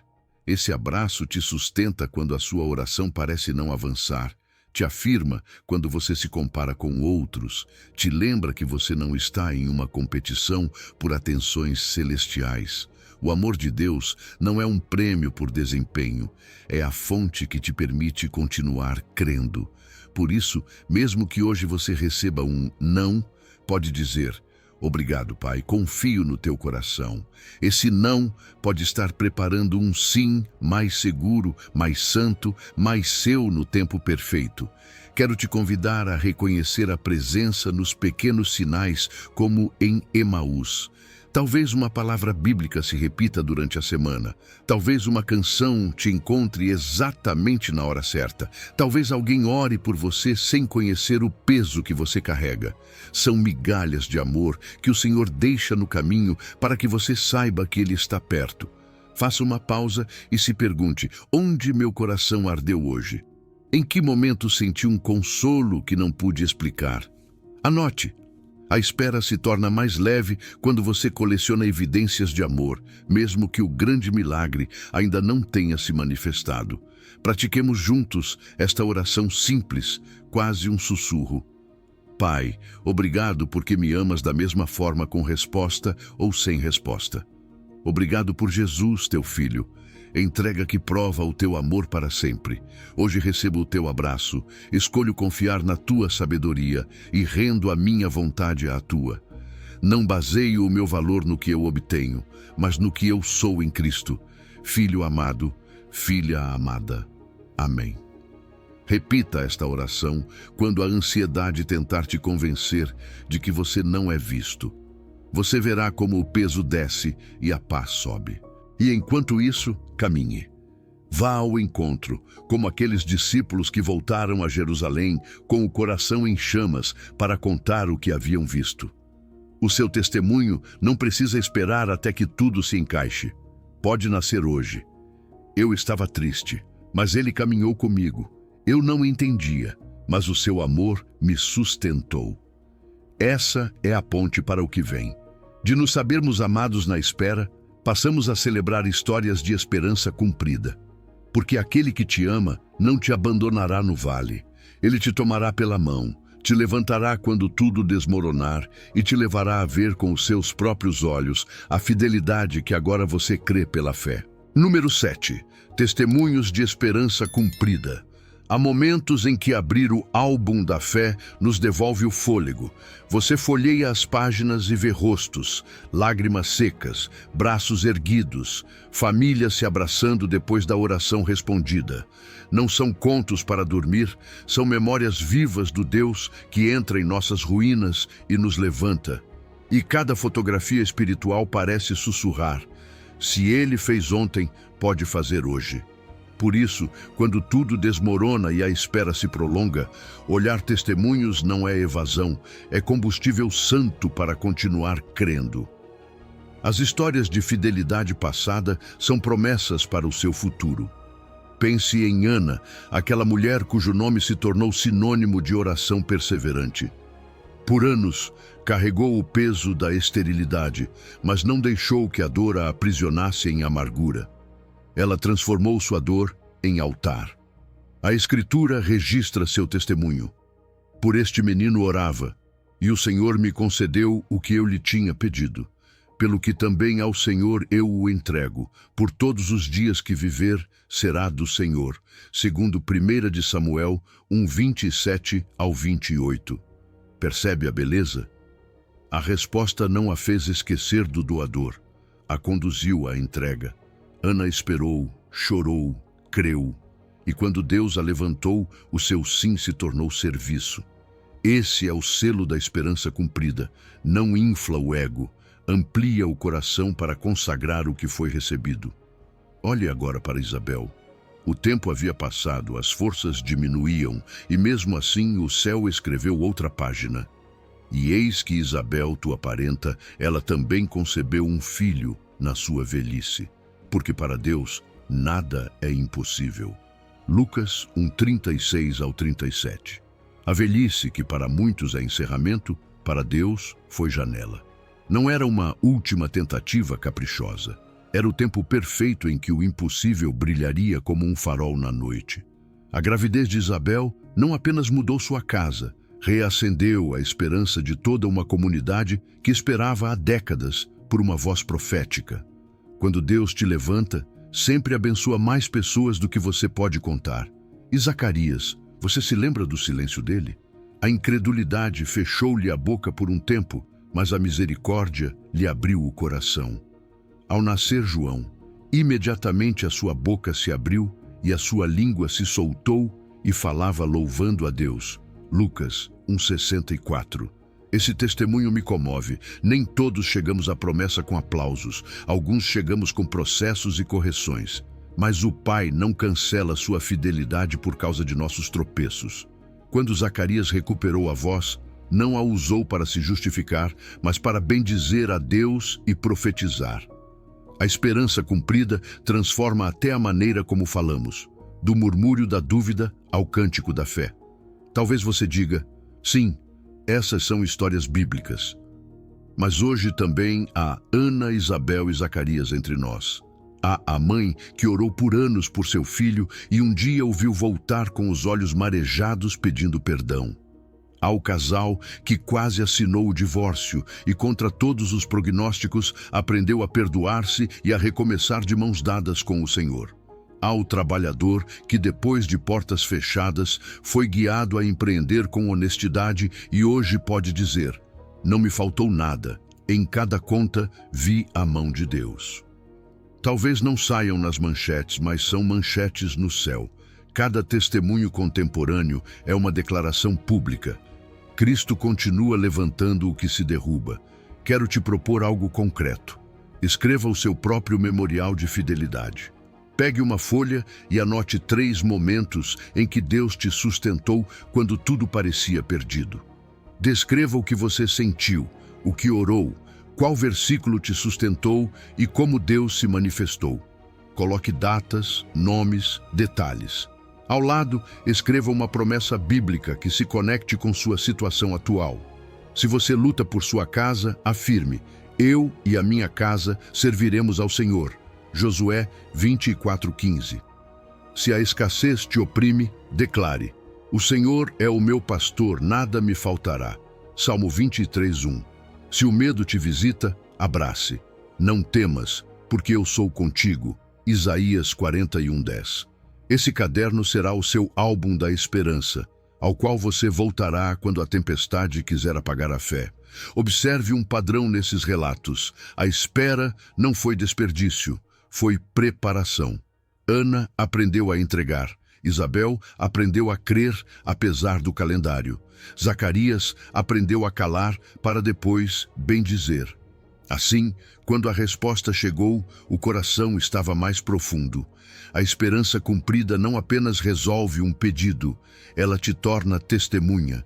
Esse abraço te sustenta quando a sua oração parece não avançar. Te afirma quando você se compara com outros, te lembra que você não está em uma competição por atenções celestiais. O amor de Deus não é um prêmio por desempenho, é a fonte que te permite continuar crendo. Por isso, mesmo que hoje você receba um não, pode dizer: obrigado, Pai, confio no teu coração. Esse não pode estar preparando um sim mais seguro, mais santo, mais seu no tempo perfeito. Quero te convidar a reconhecer a presença nos pequenos sinais, como em Emaús. Talvez uma palavra bíblica se repita durante a semana. Talvez uma canção te encontre exatamente na hora certa. Talvez alguém ore por você sem conhecer o peso que você carrega. São migalhas de amor que o Senhor deixa no caminho para que você saiba que Ele está perto. Faça uma pausa e se pergunte: onde meu coração ardeu hoje? Em que momento senti um consolo que não pude explicar? Anote. A espera se torna mais leve quando você coleciona evidências de amor, mesmo que o grande milagre ainda não tenha se manifestado. Pratiquemos juntos esta oração simples, quase um sussurro. Pai, obrigado porque me amas da mesma forma com resposta ou sem resposta. Obrigado por Jesus, teu Filho. Entrega que prova o teu amor para sempre. Hoje recebo o teu abraço, escolho confiar na tua sabedoria e rendo a minha vontade à tua. Não baseio o meu valor no que eu obtenho, mas no que eu sou em Cristo. Filho amado, filha amada. Amém. Repita esta oração quando a ansiedade tentar te convencer de que você não é visto. Você verá como o peso desce e a paz sobe. E enquanto isso, caminhe. Vá ao encontro, como aqueles discípulos que voltaram a Jerusalém com o coração em chamas para contar o que haviam visto. O seu testemunho não precisa esperar até que tudo se encaixe. Pode nascer hoje. Eu estava triste, mas Ele caminhou comigo. Eu não entendia, mas o seu amor me sustentou. Essa é a ponte para o que vem. De nos sabermos amados na espera, passamos a celebrar histórias de esperança cumprida. Porque aquele que te ama não te abandonará no vale. Ele te tomará pela mão, te levantará quando tudo desmoronar e te levará a ver com os seus próprios olhos a fidelidade que agora você crê pela fé. Número 7. Testemunhos de esperança cumprida. Há momentos em que abrir o álbum da fé nos devolve o fôlego. Você folheia as páginas e vê rostos, lágrimas secas, braços erguidos, famílias se abraçando depois da oração respondida. Não são contos para dormir, são memórias vivas do Deus que entra em nossas ruínas e nos levanta. E cada fotografia espiritual parece sussurrar: se Ele fez ontem, pode fazer hoje. Por isso, quando tudo desmorona e a espera se prolonga, olhar testemunhos não é evasão, é combustível santo para continuar crendo. As histórias de fidelidade passada são promessas para o seu futuro. Pense em Ana, aquela mulher cujo nome se tornou sinônimo de oração perseverante. Por anos, carregou o peso da esterilidade, mas não deixou que a dor a aprisionasse em amargura. Ela transformou sua dor em altar. A Escritura registra seu testemunho. Por este menino orava, e o Senhor me concedeu o que eu lhe tinha pedido. Pelo que também ao Senhor eu o entrego. Por todos os dias que viver, será do Senhor. Segundo 1 de Samuel 1:27 ao 28. Percebe a beleza? A resposta não a fez esquecer do doador. A conduziu à entrega. Ana esperou, chorou, creu. E quando Deus a levantou, o seu sim se tornou serviço. Esse é o selo da esperança cumprida. Não infla o ego, amplia o coração para consagrar o que foi recebido. Olhe agora para Isabel. O tempo havia passado, as forças diminuíam, e mesmo assim o céu escreveu outra página. E eis que Isabel, tua parenta, ela também concebeu um filho na sua velhice. Porque para Deus nada é impossível. Lucas 1:36 ao 37. A velhice, que para muitos é encerramento, para Deus foi janela. Não era uma última tentativa caprichosa. Era o tempo perfeito em que o impossível brilharia como um farol na noite. A gravidez de Isabel não apenas mudou sua casa, reacendeu a esperança de toda uma comunidade que esperava há décadas por uma voz profética. Quando Deus te levanta, sempre abençoa mais pessoas do que você pode contar. E Zacarias, você se lembra do silêncio dele? A incredulidade fechou-lhe a boca por um tempo, mas a misericórdia lhe abriu o coração. Ao nascer João, imediatamente a sua boca se abriu e a sua língua se soltou e falava louvando a Deus. Lucas 1:64. Esse testemunho me comove. Nem todos chegamos à promessa com aplausos. Alguns chegamos com processos e correções. Mas o Pai não cancela sua fidelidade por causa de nossos tropeços. Quando Zacarias recuperou a voz, não a usou para se justificar, mas para bendizer a Deus e profetizar. A esperança cumprida transforma até a maneira como falamos, do murmúrio da dúvida ao cântico da fé. Talvez você diga: sim, essas são histórias bíblicas. Mas hoje também há Ana, Isabel e Zacarias entre nós. Há a mãe que orou por anos por seu filho e um dia o viu voltar com os olhos marejados pedindo perdão. Há o casal que quase assinou o divórcio e, contra todos os prognósticos, aprendeu a perdoar-se e a recomeçar de mãos dadas com o Senhor. Há o trabalhador que, depois de portas fechadas, foi guiado a empreender com honestidade e hoje pode dizer: não me faltou nada, em cada conta vi a mão de Deus. Talvez não saiam nas manchetes, mas são manchetes no céu. Cada testemunho contemporâneo é uma declaração pública. Cristo continua levantando o que se derruba. Quero te propor algo concreto. Escreva o seu próprio memorial de fidelidade. Pegue uma folha e anote 3 momentos em que Deus te sustentou quando tudo parecia perdido. Descreva o que você sentiu, o que orou, qual versículo te sustentou e como Deus se manifestou. Coloque datas, nomes, detalhes. Ao lado, escreva uma promessa bíblica que se conecte com sua situação atual. Se você luta por sua casa, afirme: eu e a minha casa serviremos ao Senhor. Josué 24:15. Se a escassez te oprime, declare: o Senhor é o meu pastor, nada me faltará. Salmo 23:1. Se o medo te visita, abrace. Não temas, porque eu sou contigo. Isaías 41:10. Esse caderno será o seu álbum da esperança, ao qual você voltará quando a tempestade quiser apagar a fé. Observe um padrão nesses relatos. A espera não foi desperdício, foi preparação. Ana aprendeu a entregar. Isabel aprendeu a crer apesar do calendário. Zacarias aprendeu a calar para depois bendizer. Assim, quando a resposta chegou, o coração estava mais profundo. A esperança cumprida não apenas resolve um pedido, ela te torna testemunha.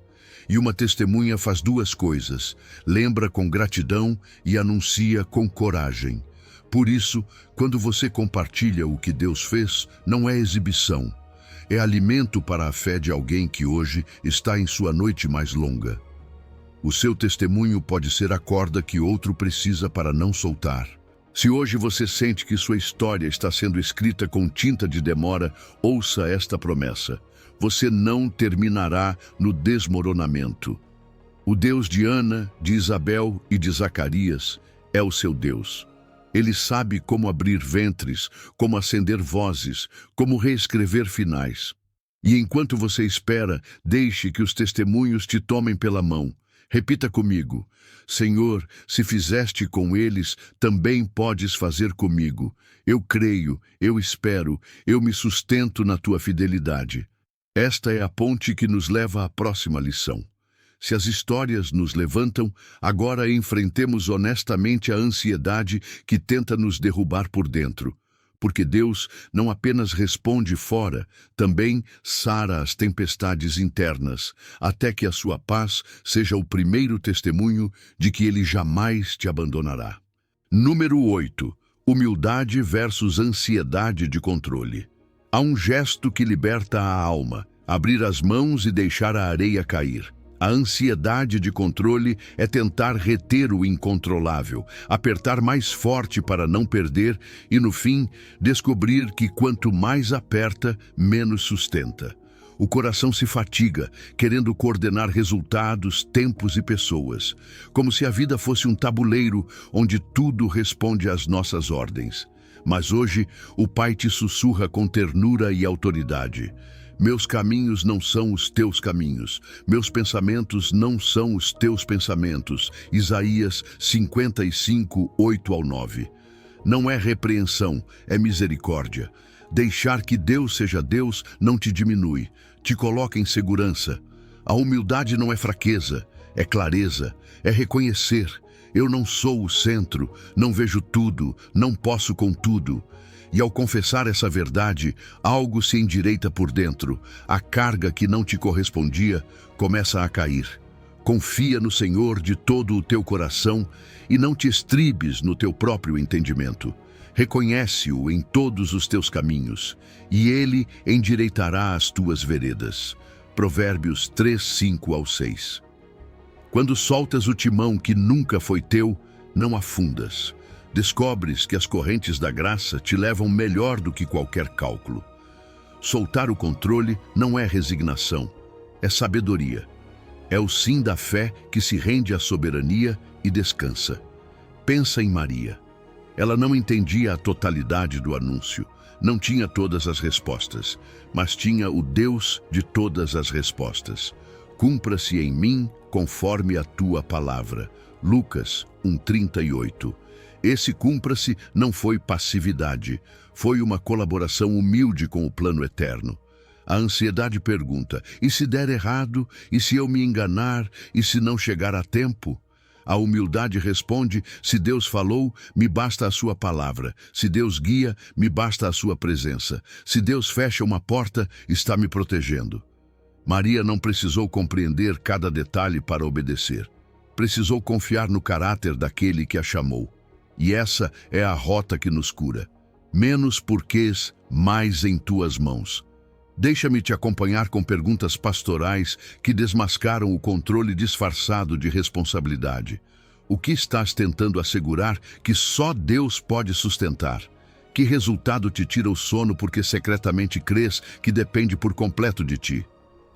E uma testemunha faz duas coisas: lembra com gratidão e anuncia com coragem. Por isso, quando você compartilha o que Deus fez, não é exibição. É alimento para a fé de alguém que hoje está em sua noite mais longa. O seu testemunho pode ser a corda que outro precisa para não soltar. Se hoje você sente que sua história está sendo escrita com tinta de demora, ouça esta promessa: você não terminará no desmoronamento. O Deus de Ana, de Isabel e de Zacarias é o seu Deus. Ele sabe como abrir ventres, como acender vozes, como reescrever finais. E enquanto você espera, deixe que os testemunhos te tomem pela mão. Repita comigo: Senhor, se fizeste com eles, também podes fazer comigo. Eu creio, eu espero, eu me sustento na tua fidelidade. Esta é a ponte que nos leva à próxima lição. Se as histórias nos levantam, agora enfrentemos honestamente a ansiedade que tenta nos derrubar por dentro. Porque Deus não apenas responde fora, também sara as tempestades internas, até que a sua paz seja o primeiro testemunho de que Ele jamais te abandonará. Número 8. Humildade versus ansiedade de controle. Há um gesto que liberta a alma: abrir as mãos e deixar a areia cair. A ansiedade de controle é tentar reter o incontrolável, apertar mais forte para não perder e, no fim, descobrir que quanto mais aperta, menos sustenta. O coração se fatiga, querendo coordenar resultados, tempos e pessoas, como se a vida fosse um tabuleiro onde tudo responde às nossas ordens. Mas hoje, o Pai te sussurra com ternura e autoridade: meus caminhos não são os teus caminhos, meus pensamentos não são os teus pensamentos. Isaías 55, 8-9. Não é repreensão, é misericórdia. Deixar que Deus seja Deus não te diminui, te coloca em segurança. A humildade não é fraqueza, é clareza, é reconhecer: eu não sou o centro, não vejo tudo, não posso com tudo. E ao confessar essa verdade, algo se endireita por dentro. A carga que não te correspondia começa a cair. Confia no Senhor de todo o teu coração e não te estribes no teu próprio entendimento. Reconhece-o em todos os teus caminhos, e Ele endireitará as tuas veredas. Provérbios 3, 5-6. Quando soltas o timão que nunca foi teu, não afundas. Descobres que as correntes da graça te levam melhor do que qualquer cálculo. Soltar o controle não é resignação, é sabedoria. É o sim da fé que se rende à soberania e descansa. Pensa em Maria. Ela não entendia a totalidade do anúncio, não tinha todas as respostas, mas tinha o Deus de todas as respostas. Cumpra-se em mim conforme a tua palavra. Lucas 1:38. Esse cumpra-se não foi passividade, foi uma colaboração humilde com o plano eterno. A ansiedade pergunta: e se der errado? E se eu me enganar? E se não chegar a tempo? A humildade responde: se Deus falou, me basta a sua palavra. Se Deus guia, me basta a sua presença. Se Deus fecha uma porta, está me protegendo. Maria não precisou compreender cada detalhe para obedecer. Precisou confiar no caráter daquele que a chamou. E essa é a rota que nos cura. Menos porquês, mais em tuas mãos. Deixa-me te acompanhar com perguntas pastorais que desmascaram o controle disfarçado de responsabilidade. O que estás tentando assegurar que só Deus pode sustentar? Que resultado te tira o sono porque secretamente crês que depende por completo de ti?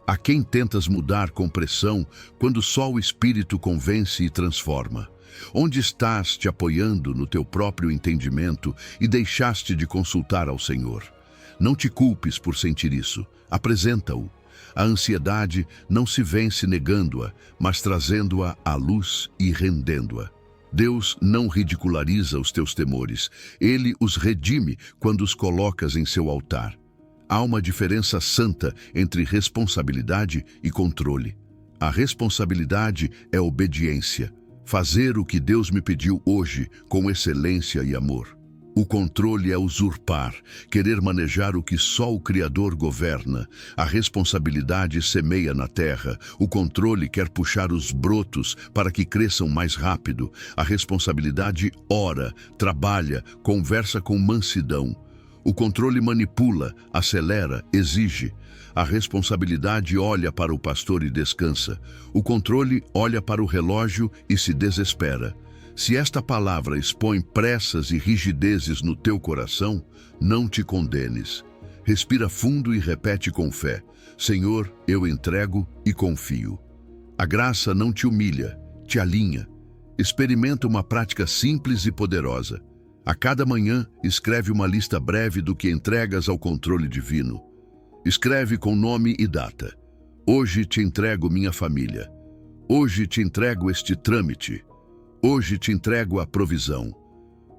A quem tentas mudar com pressão quando só o Espírito convence e transforma? Onde estás te apoiando no teu próprio entendimento e deixaste de consultar ao Senhor? Não te culpes por sentir isso. Apresenta-o. A ansiedade não se vence negando-a, mas trazendo-a à luz e rendendo-a. Deus não ridiculariza os teus temores. Ele os redime quando os colocas em seu altar. Há uma diferença santa entre responsabilidade e controle. A responsabilidade é obediência. Fazer o que Deus me pediu hoje com excelência e amor. O controle é usurpar, querer manejar o que só o Criador governa. A responsabilidade semeia na terra. O controle quer puxar os brotos para que cresçam mais rápido. A responsabilidade ora, trabalha, conversa com mansidão. O controle manipula, acelera, exige. A responsabilidade olha para o pastor e descansa. O controle olha para o relógio e se desespera. Se esta palavra expõe pressas e rigidezes no teu coração, não te condenes. Respira fundo e repete com fé: Senhor, eu entrego e confio. A graça não te humilha, te alinha. Experimenta uma prática simples e poderosa. A cada manhã, escreve uma lista breve do que entregas ao controle divino. Escreve com nome e data. Hoje te entrego minha família. Hoje te entrego este trâmite. Hoje te entrego a provisão.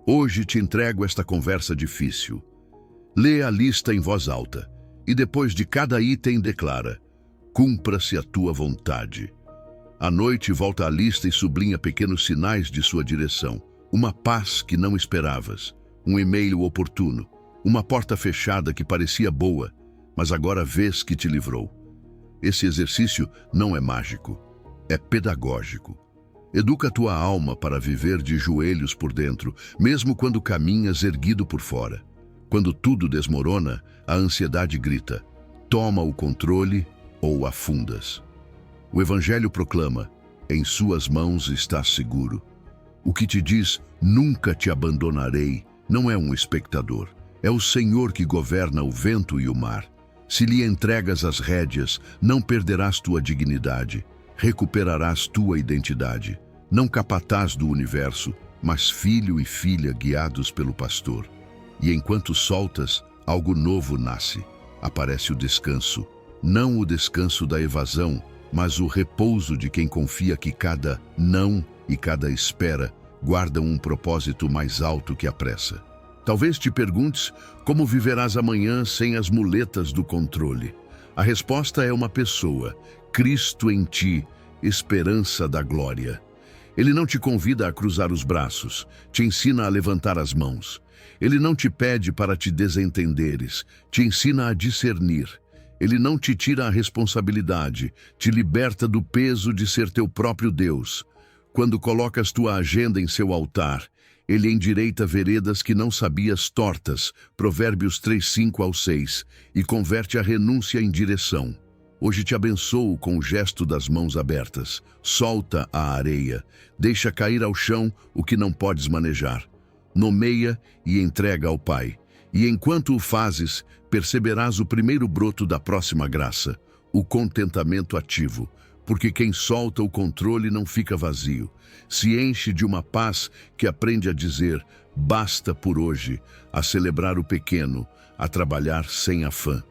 Hoje te entrego esta conversa difícil. Lê a lista em voz alta e depois de cada item declara: cumpra-se a tua vontade. À noite volta à lista e sublinha pequenos sinais de sua direção. Uma paz que não esperavas, um e-mail oportuno, uma porta fechada que parecia boa, mas agora vês que te livrou. Esse exercício não é mágico, é pedagógico. Educa a tua alma para viver de joelhos por dentro, mesmo quando caminhas erguido por fora. Quando tudo desmorona, a ansiedade grita: toma o controle ou afundas. O Evangelho proclama: em suas mãos estás seguro. O que te diz, nunca te abandonarei, não é um espectador. É o Senhor que governa o vento e o mar. Se lhe entregas as rédeas, não perderás tua dignidade. Recuperarás tua identidade, não capataz do universo, mas filho e filha guiados pelo pastor. E enquanto soltas, algo novo nasce. Aparece o descanso, não o descanso da evasão, mas o repouso de quem confia que cada não e cada espera guardam um propósito mais alto que a pressa. Talvez te perguntes como viverás amanhã sem as muletas do controle. A resposta é uma pessoa: Cristo em ti, esperança da glória. Ele não te convida a cruzar os braços, te ensina a levantar as mãos. Ele não te pede para te desentenderes, te ensina a discernir. Ele não te tira a responsabilidade, te liberta do peso de ser teu próprio Deus. Quando colocas tua agenda em seu altar, ele endireita veredas que não sabias tortas, Provérbios 3:5-6, e converte a renúncia em direção. Hoje te abençoo com o gesto das mãos abertas. Solta a areia, deixa cair ao chão o que não podes manejar. Nomeia e entrega ao Pai. E enquanto o fazes, perceberás o primeiro broto da próxima graça, o contentamento ativo. Porque quem solta o controle não fica vazio. Se enche de uma paz que aprende a dizer: basta por hoje, a celebrar o pequeno, a trabalhar sem afã.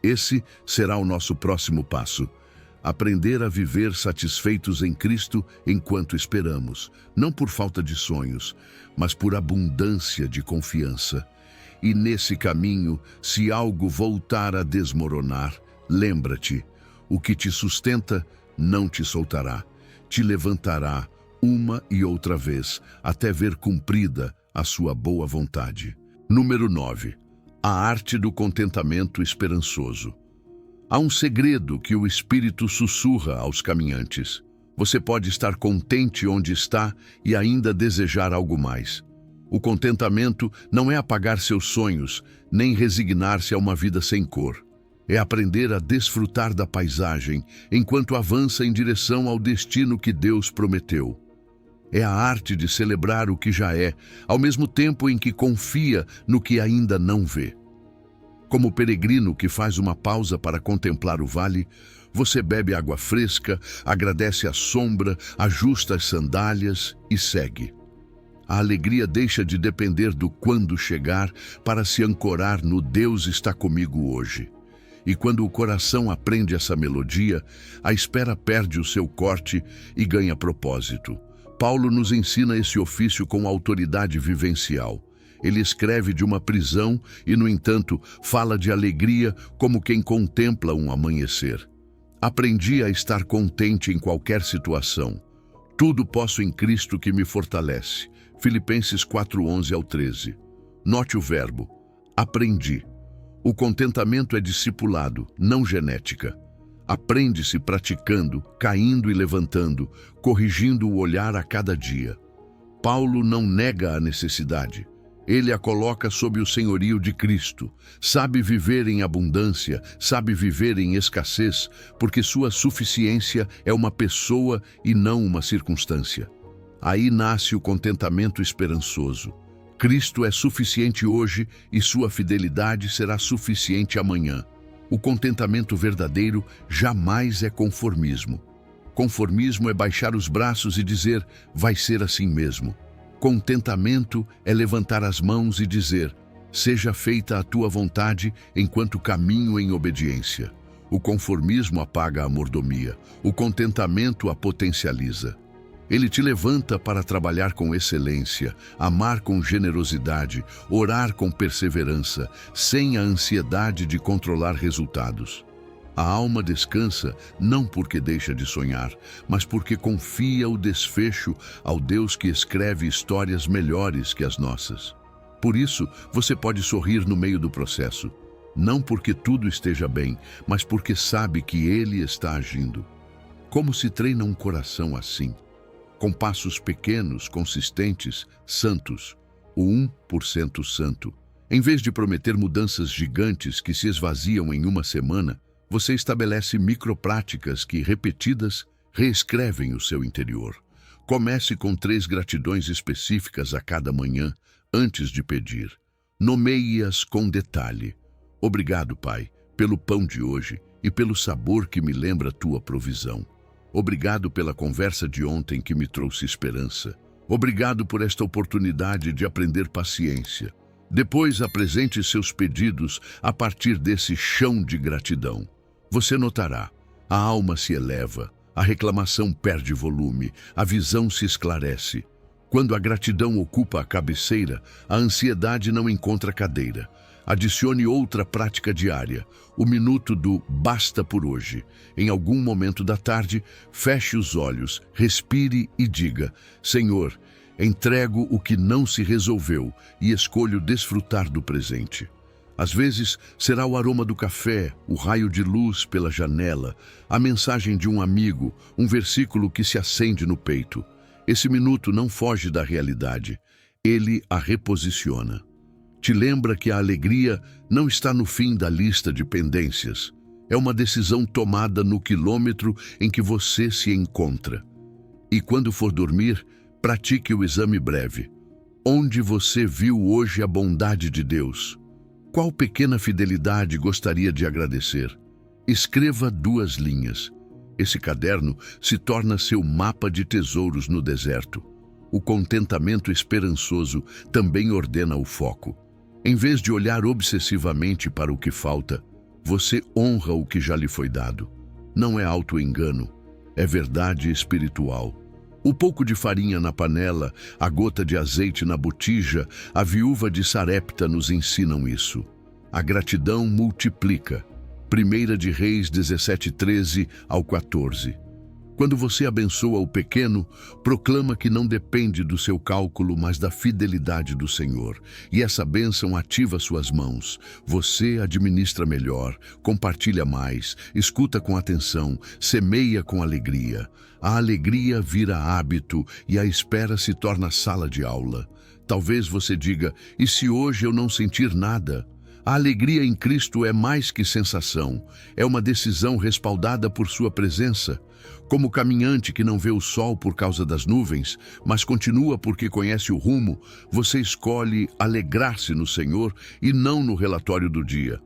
Esse será o nosso próximo passo. Aprender a viver satisfeitos em Cristo enquanto esperamos, não por falta de sonhos, mas por abundância de confiança. E nesse caminho, se algo voltar a desmoronar, lembra-te: o que te sustenta não te soltará, te levantará uma e outra vez, até ver cumprida a sua boa vontade. Número 9. A arte do contentamento esperançoso. Há um segredo que o Espírito sussurra aos caminhantes. Você pode estar contente onde está e ainda desejar algo mais. O contentamento não é apagar seus sonhos, nem resignar-se a uma vida sem cor. É aprender a desfrutar da paisagem enquanto avança em direção ao destino que Deus prometeu. É a arte de celebrar o que já é, ao mesmo tempo em que confia no que ainda não vê. Como o peregrino que faz uma pausa para contemplar o vale, você bebe água fresca, agradece a sombra, ajusta as sandálias e segue. A alegria deixa de depender do quando chegar para se ancorar no Deus está comigo hoje. E quando o coração aprende essa melodia, a espera perde o seu corte e ganha propósito. Paulo nos ensina esse ofício com autoridade vivencial. Ele escreve de uma prisão e, no entanto, fala de alegria como quem contempla um amanhecer. Aprendi a estar contente em qualquer situação. Tudo posso em Cristo que me fortalece. Filipenses 4:11-13. Note o verbo, aprendi. O contentamento é discipulado, não genética. Aprende-se praticando, caindo e levantando, corrigindo o olhar a cada dia. Paulo não nega a necessidade. Ele a coloca sob o senhorio de Cristo. Sabe viver em abundância, sabe viver em escassez, porque sua suficiência é uma pessoa e não uma circunstância. Aí nasce o contentamento esperançoso. Cristo é suficiente hoje e sua fidelidade será suficiente amanhã. O contentamento verdadeiro jamais é conformismo. Conformismo é baixar os braços e dizer, vai ser assim mesmo. Contentamento é levantar as mãos e dizer, seja feita a tua vontade enquanto caminho em obediência. O conformismo apaga a mordomia, o contentamento a potencializa. Ele te levanta para trabalhar com excelência, amar com generosidade, orar com perseverança, sem a ansiedade de controlar resultados. A alma descansa não porque deixa de sonhar, mas porque confia o desfecho ao Deus que escreve histórias melhores que as nossas. Por isso, você pode sorrir no meio do processo, não porque tudo esteja bem, mas porque sabe que Ele está agindo. Como se treina um coração assim? Com passos pequenos, consistentes, santos, o 1% santo. Em vez de prometer mudanças gigantes que se esvaziam em uma semana, você estabelece micropráticas que, repetidas, reescrevem o seu interior. Comece com 3 gratidões específicas a cada manhã, antes de pedir. Nomeie-as com detalhe. Obrigado, Pai, pelo pão de hoje e pelo sabor que me lembra tua provisão. Obrigado pela conversa de ontem que me trouxe esperança. Obrigado por esta oportunidade de aprender paciência. Depois apresente seus pedidos a partir desse chão de gratidão. Você notará, a alma se eleva, a reclamação perde volume, a visão se esclarece. Quando a gratidão ocupa a cabeceira, a ansiedade não encontra cadeira. Adicione outra prática diária, o minuto do basta por hoje. Em algum momento da tarde, feche os olhos, respire e diga, Senhor, entrego o que não se resolveu e escolho desfrutar do presente. Às vezes, será o aroma do café, o raio de luz pela janela, a mensagem de um amigo, um versículo que se acende no peito. Esse minuto não foge da realidade, ele a reposiciona. Te lembra que a alegria não está no fim da lista de pendências. É uma decisão tomada no quilômetro em que você se encontra. E quando for dormir, pratique o exame breve. Onde você viu hoje a bondade de Deus? Qual pequena fidelidade gostaria de agradecer? Escreva 2 linhas. Esse caderno se torna seu mapa de tesouros no deserto. O contentamento esperançoso também ordena o foco. Em vez de olhar obsessivamente para o que falta, você honra o que já lhe foi dado. Não é auto-engano, é verdade espiritual. O pouco de farinha na panela, a gota de azeite na botija, a viúva de Sarepta nos ensinam isso. A gratidão multiplica. 1 de Reis 17:13-14. Quando você abençoa o pequeno, proclama que não depende do seu cálculo, mas da fidelidade do Senhor. E essa bênção ativa suas mãos. Você administra melhor, compartilha mais, escuta com atenção, semeia com alegria. A alegria vira hábito e a espera se torna sala de aula. Talvez você diga, e se hoje eu não sentir nada? A alegria em Cristo é mais que sensação, é uma decisão respaldada por sua presença. Como o caminhante que não vê o sol por causa das nuvens, mas continua porque conhece o rumo, você escolhe alegrar-se no Senhor e não no relatório do dia.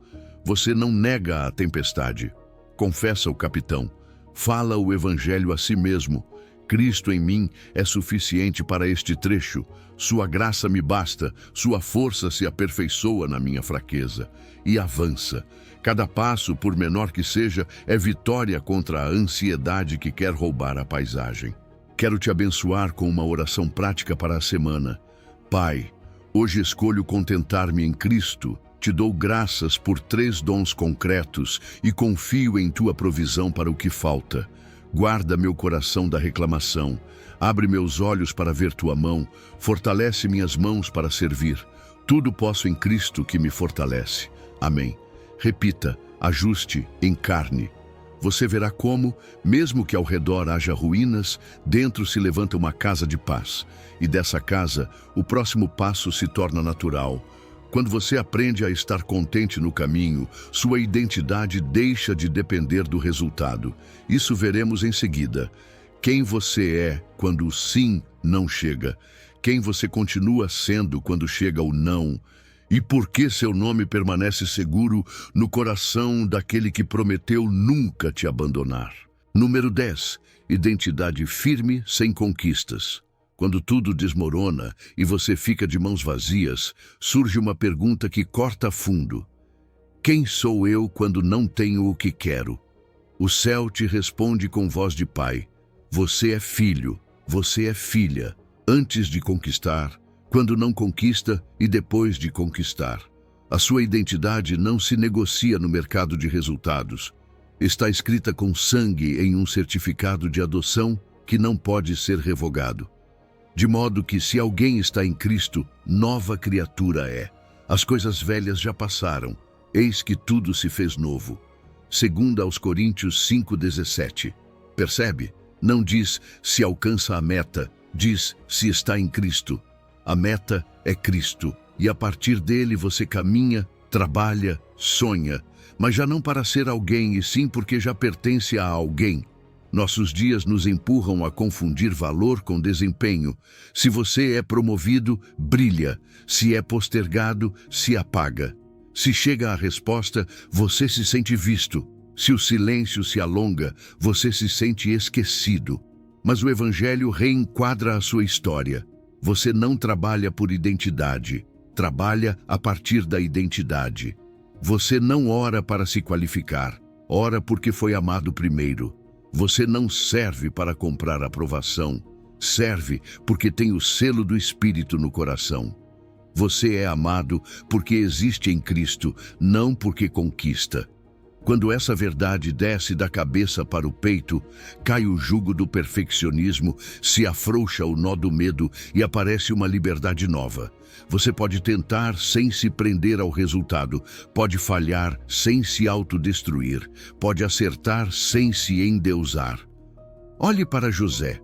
Você não nega a tempestade, confessa o capitão, fala o evangelho a si mesmo. Cristo em mim é suficiente para este trecho. Sua graça me basta, sua força se aperfeiçoa na minha fraqueza. E avança. Cada passo, por menor que seja, é vitória contra a ansiedade que quer roubar a paisagem. Quero te abençoar com uma oração prática para a semana. Pai, hoje escolho contentar-me em Cristo. Te dou graças por 3 dons concretos e confio em tua provisão para o que falta. Guarda meu coração da reclamação. Abre meus olhos para ver tua mão. Fortalece minhas mãos para servir. Tudo posso em Cristo que me fortalece. Amém. Repita, ajuste, encarne. Você verá como, mesmo que ao redor haja ruínas, dentro se levanta uma casa de paz. E dessa casa, o próximo passo se torna natural. Quando você aprende a estar contente no caminho, sua identidade deixa de depender do resultado. Isso veremos em seguida. Quem você é quando o sim não chega. Quem você continua sendo quando chega o não. E por que seu nome permanece seguro no coração daquele que prometeu nunca te abandonar. Número 10. Identidade firme sem conquistas. Quando tudo desmorona e você fica de mãos vazias, surge uma pergunta que corta fundo. Quem sou eu quando não tenho o que quero? O céu te responde com voz de pai. Você é filho, você é filha, antes de conquistar, quando não conquista e depois de conquistar. A sua identidade não se negocia no mercado de resultados. Está escrita com sangue em um certificado de adoção que não pode ser revogado. De modo que, se alguém está em Cristo, nova criatura é. As coisas velhas já passaram, eis que tudo se fez novo. 2 aos Coríntios 5,17. Percebe? Não diz se alcança a meta, diz se está em Cristo. A meta é Cristo, e a partir dele você caminha, trabalha, sonha, mas já não para ser alguém, e sim porque já pertence a alguém. Nossos dias nos empurram a confundir valor com desempenho. Se você é promovido, brilha. Se é postergado, se apaga. Se chega a resposta, você se sente visto. Se o silêncio se alonga, você se sente esquecido. Mas o Evangelho reenquadra a sua história. Você não trabalha por identidade, trabalha a partir da identidade. Você não ora para se qualificar, ora porque foi amado primeiro. Você não serve para comprar aprovação, serve porque tem o selo do Espírito no coração. Você é amado porque existe em Cristo, não porque conquista. Quando essa verdade desce da cabeça para o peito, cai o jugo do perfeccionismo, se afrouxa o nó do medo e aparece uma liberdade nova. Você pode tentar sem se prender ao resultado, pode falhar sem se autodestruir, pode acertar sem se endeusar. Olhe para José.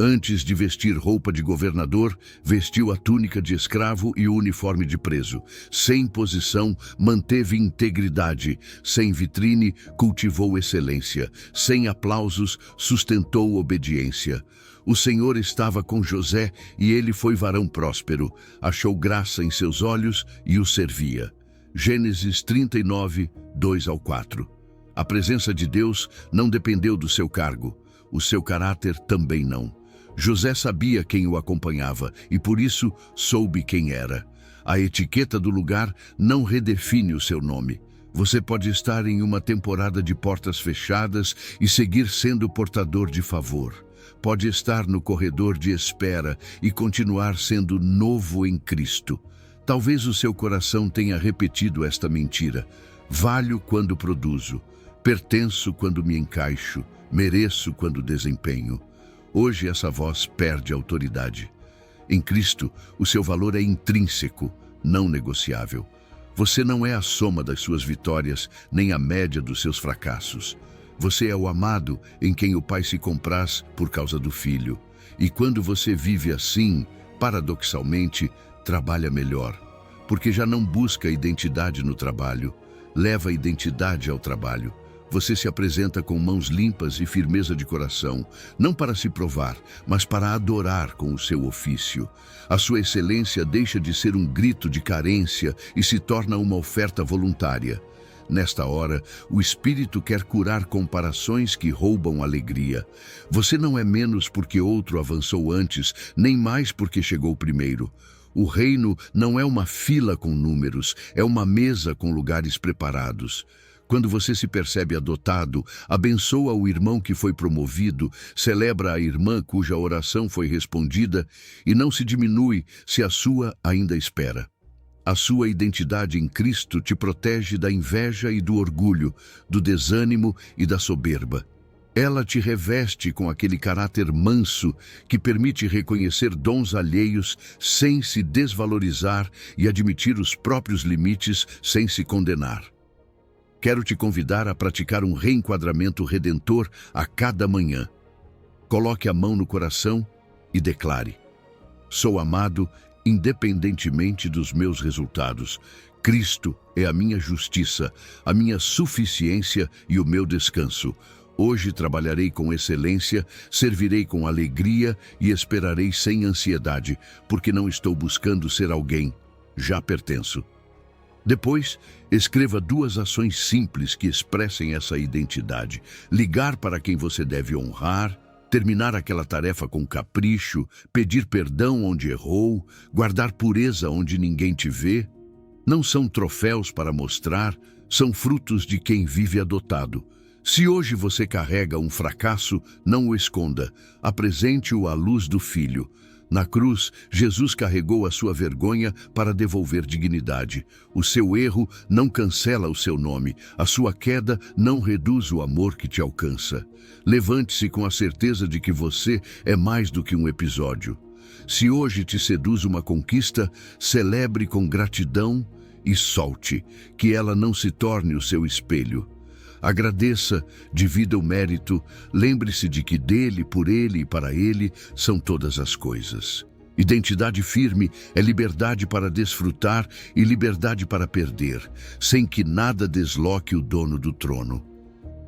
Antes de vestir roupa de governador, vestiu a túnica de escravo e o uniforme de preso. Sem posição, manteve integridade. Sem vitrine, cultivou excelência. Sem aplausos, sustentou obediência. O Senhor estava com José e ele foi varão próspero. Achou graça em seus olhos e o servia. Gênesis 39, 2-4. A presença de Deus não dependeu do seu cargo. O seu caráter também não. José sabia quem o acompanhava e, por isso, soube quem era. A etiqueta do lugar não redefine o seu nome. Você pode estar em uma temporada de portas fechadas e seguir sendo portador de favor. Pode estar no corredor de espera e continuar sendo novo em Cristo. Talvez o seu coração tenha repetido esta mentira. Valho quando produzo, pertenço quando me encaixo, mereço quando desempenho. Hoje essa voz perde autoridade. Em Cristo, o seu valor é intrínseco, não negociável. Você não é a soma das suas vitórias, nem a média dos seus fracassos. Você é o amado em quem o Pai se compraz por causa do Filho. E quando você vive assim, paradoxalmente, trabalha melhor. Porque já não busca identidade no trabalho, leva a identidade ao trabalho. Você se apresenta com mãos limpas e firmeza de coração, não para se provar, mas para adorar com o seu ofício. A sua excelência deixa de ser um grito de carência e se torna uma oferta voluntária. Nesta hora, o Espírito quer curar comparações que roubam alegria. Você não é menos porque outro avançou antes, nem mais porque chegou primeiro. O reino não é uma fila com números, é uma mesa com lugares preparados. Quando você se percebe adotado, abençoa o irmão que foi promovido, celebra a irmã cuja oração foi respondida e não se diminui se a sua ainda espera. A sua identidade em Cristo te protege da inveja e do orgulho, do desânimo e da soberba. Ela te reveste com aquele caráter manso que permite reconhecer dons alheios sem se desvalorizar e admitir os próprios limites sem se condenar. Quero te convidar a praticar um reenquadramento redentor a cada manhã. Coloque a mão no coração e declare: sou amado independentemente dos meus resultados. Cristo é a minha justiça, a minha suficiência e o meu descanso. Hoje trabalharei com excelência, servirei com alegria e esperarei sem ansiedade, porque não estou buscando ser alguém, já pertenço. Depois, escreva 2 ações simples que expressem essa identidade. Ligar para quem você deve honrar, terminar aquela tarefa com capricho, pedir perdão onde errou, guardar pureza onde ninguém te vê. Não são troféus para mostrar, são frutos de quem vive adotado. Se hoje você carrega um fracasso, não o esconda, apresente-o à luz do Filho. Na cruz, Jesus carregou a sua vergonha para devolver dignidade. O seu erro não cancela o seu nome, a sua queda não reduz o amor que te alcança. Levante-se com a certeza de que você é mais do que um episódio. Se hoje te seduz uma conquista, celebre com gratidão e solte, que ela não se torne o seu espelho. Agradeça, divida o mérito, lembre-se de que dele, por ele e para ele são todas as coisas. Identidade firme é liberdade para desfrutar e liberdade para perder, sem que nada desloque o dono do trono.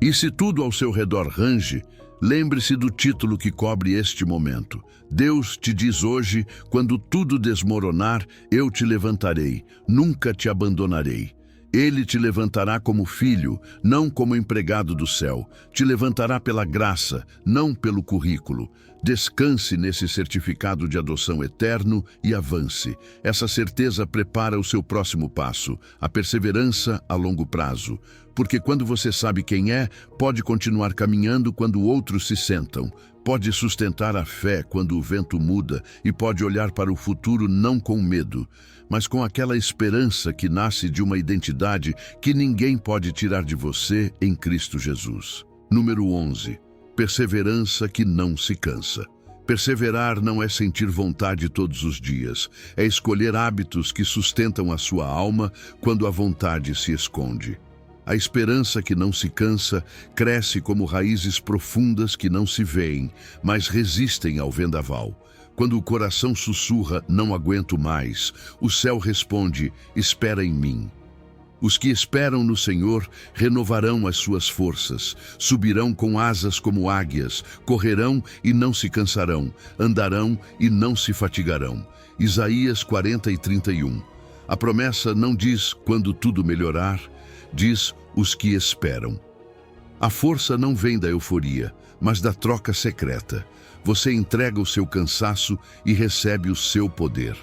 E se tudo ao seu redor range, lembre-se do título que cobre este momento. Deus te diz hoje, quando tudo desmoronar, eu te levantarei, nunca te abandonarei. Ele te levantará como filho, não como empregado do céu. Te levantará pela graça, não pelo currículo. Descanse nesse certificado de adoção eterno e avance. Essa certeza prepara o seu próximo passo, a perseverança a longo prazo. Porque quando você sabe quem é, pode continuar caminhando quando outros se sentam. Pode sustentar a fé quando o vento muda e pode olhar para o futuro não com medo, mas com aquela esperança que nasce de uma identidade que ninguém pode tirar de você em Cristo Jesus. Número 11. Perseverança que não se cansa. Perseverar não é sentir vontade todos os dias, é escolher hábitos que sustentam a sua alma quando a vontade se esconde. A esperança que não se cansa cresce como raízes profundas que não se veem, mas resistem ao vendaval. Quando o coração sussurra, não aguento mais, o céu responde, espera em mim. Os que esperam no Senhor renovarão as suas forças, subirão com asas como águias, correrão e não se cansarão, andarão e não se fatigarão. Isaías 40:31. A promessa não diz quando tudo melhorar, diz os que esperam. A força não vem da euforia, mas da troca secreta. Você entrega o seu cansaço e recebe o seu poder.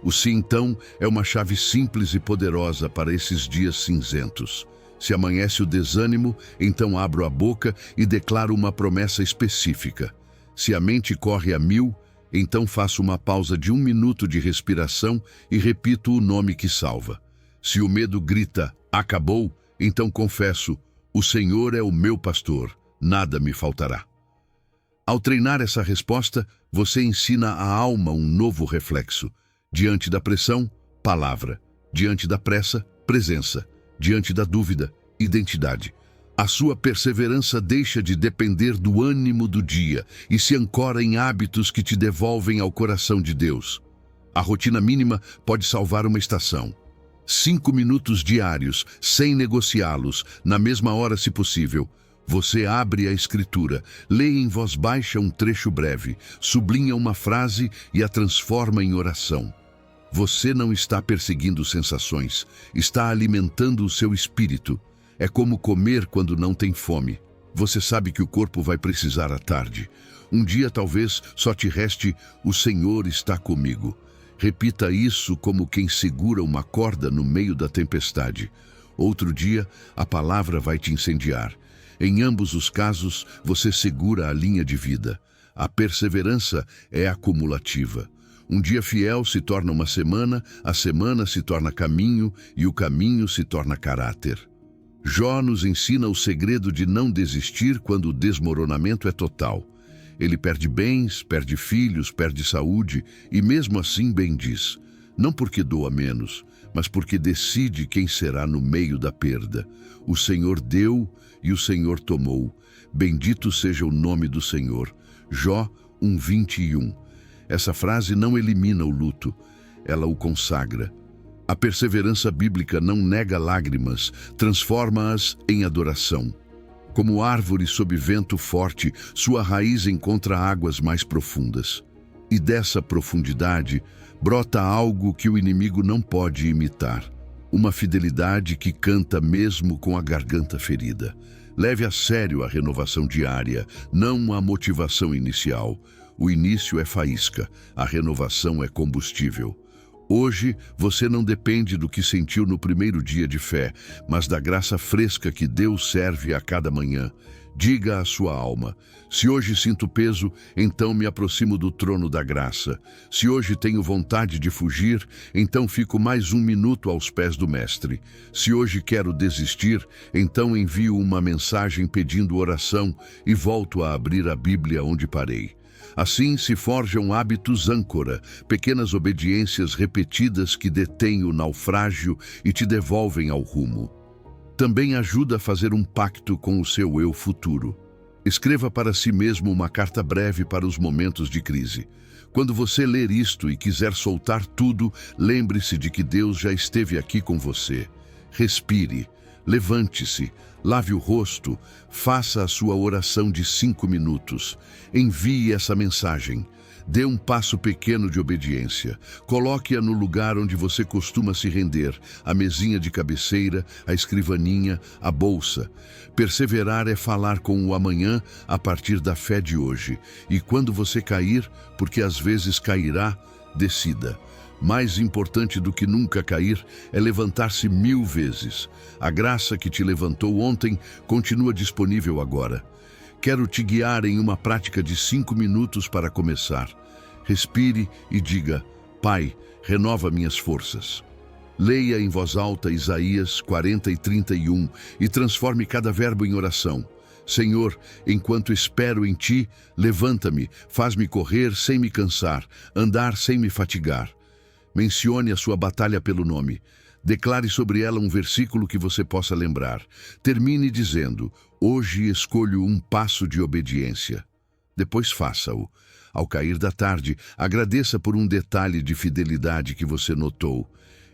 O sim, então, é uma chave simples e poderosa para esses dias cinzentos. Se amanhece o desânimo, então abro a boca e declaro uma promessa específica. Se a mente corre a 1000, então faço uma pausa de 1 minuto de respiração e repito o nome que salva. Se o medo grita, acabou, então confesso, o Senhor é o meu pastor, nada me faltará. Ao treinar essa resposta, você ensina à alma um novo reflexo. Diante da pressão, palavra. Diante da pressa, presença. Diante da dúvida, identidade. A sua perseverança deixa de depender do ânimo do dia e se ancora em hábitos que te devolvem ao coração de Deus. A rotina mínima pode salvar uma estação. 5 minutos diários, sem negociá-los, na mesma hora se possível. Você abre a Escritura, lê em voz baixa um trecho breve, sublinha uma frase e a transforma em oração. Você não está perseguindo sensações, está alimentando o seu espírito. É como comer quando não tem fome. Você sabe que o corpo vai precisar à tarde. Um dia talvez só te reste: o Senhor está comigo. Repita isso como quem segura uma corda no meio da tempestade. Outro dia, a palavra vai te incendiar. Em ambos os casos, você segura a linha de vida. A perseverança é acumulativa. Um dia fiel se torna uma semana, a semana se torna caminho e o caminho se torna caráter. Jó nos ensina o segredo de não desistir quando o desmoronamento é total. Ele perde bens, perde filhos, perde saúde e mesmo assim bendiz. Não porque doa menos, mas porque decide quem será no meio da perda. O Senhor deu e o Senhor tomou. Bendito seja o nome do Senhor. Jó 1:21. Essa frase não elimina o luto, ela o consagra. A perseverança bíblica não nega lágrimas, transforma-as em adoração. Como árvore sob vento forte, sua raiz encontra águas mais profundas. E dessa profundidade brota algo que o inimigo não pode imitar. Uma fidelidade que canta mesmo com a garganta ferida. Leve a sério a renovação diária, não a motivação inicial. O início é faísca, a renovação é combustível. Hoje, você não depende do que sentiu no primeiro dia de fé, mas da graça fresca que Deus serve a cada manhã. Diga à sua alma: se hoje sinto peso, então me aproximo do trono da graça. Se hoje tenho vontade de fugir, então fico mais um minuto aos pés do Mestre. Se hoje quero desistir, então envio uma mensagem pedindo oração e volto a abrir a Bíblia onde parei. Assim se forjam hábitos âncora, pequenas obediências repetidas que detêm o naufrágio e te devolvem ao rumo. Também ajuda a fazer um pacto com o seu eu futuro. Escreva para si mesmo uma carta breve para os momentos de crise. Quando você ler isto e quiser soltar tudo, lembre-se de que Deus já esteve aqui com você. Respire, levante-se, lave o rosto, faça a sua oração de 5 minutos. Envie essa mensagem. Dê um passo pequeno de obediência. Coloque-a no lugar onde você costuma se render, a mesinha de cabeceira, a escrivaninha, a bolsa. Perseverar é falar com o amanhã a partir da fé de hoje. E quando você cair, porque às vezes cairá, decida. Mais importante do que nunca cair é levantar-se 1000 vezes. A graça que te levantou ontem continua disponível agora. Quero te guiar em uma prática de 5 minutos para começar. Respire e diga: Pai, renova minhas forças. Leia em voz alta Isaías 40:31 e transforme cada verbo em oração. Senhor, enquanto espero em Ti, levanta-me, faz-me correr sem me cansar, andar sem me fatigar. Mencione a sua batalha pelo nome. Declare sobre ela um versículo que você possa lembrar. Termine dizendo: hoje escolho um passo de obediência. Depois faça-o. Ao cair da tarde, agradeça por um detalhe de fidelidade que você notou.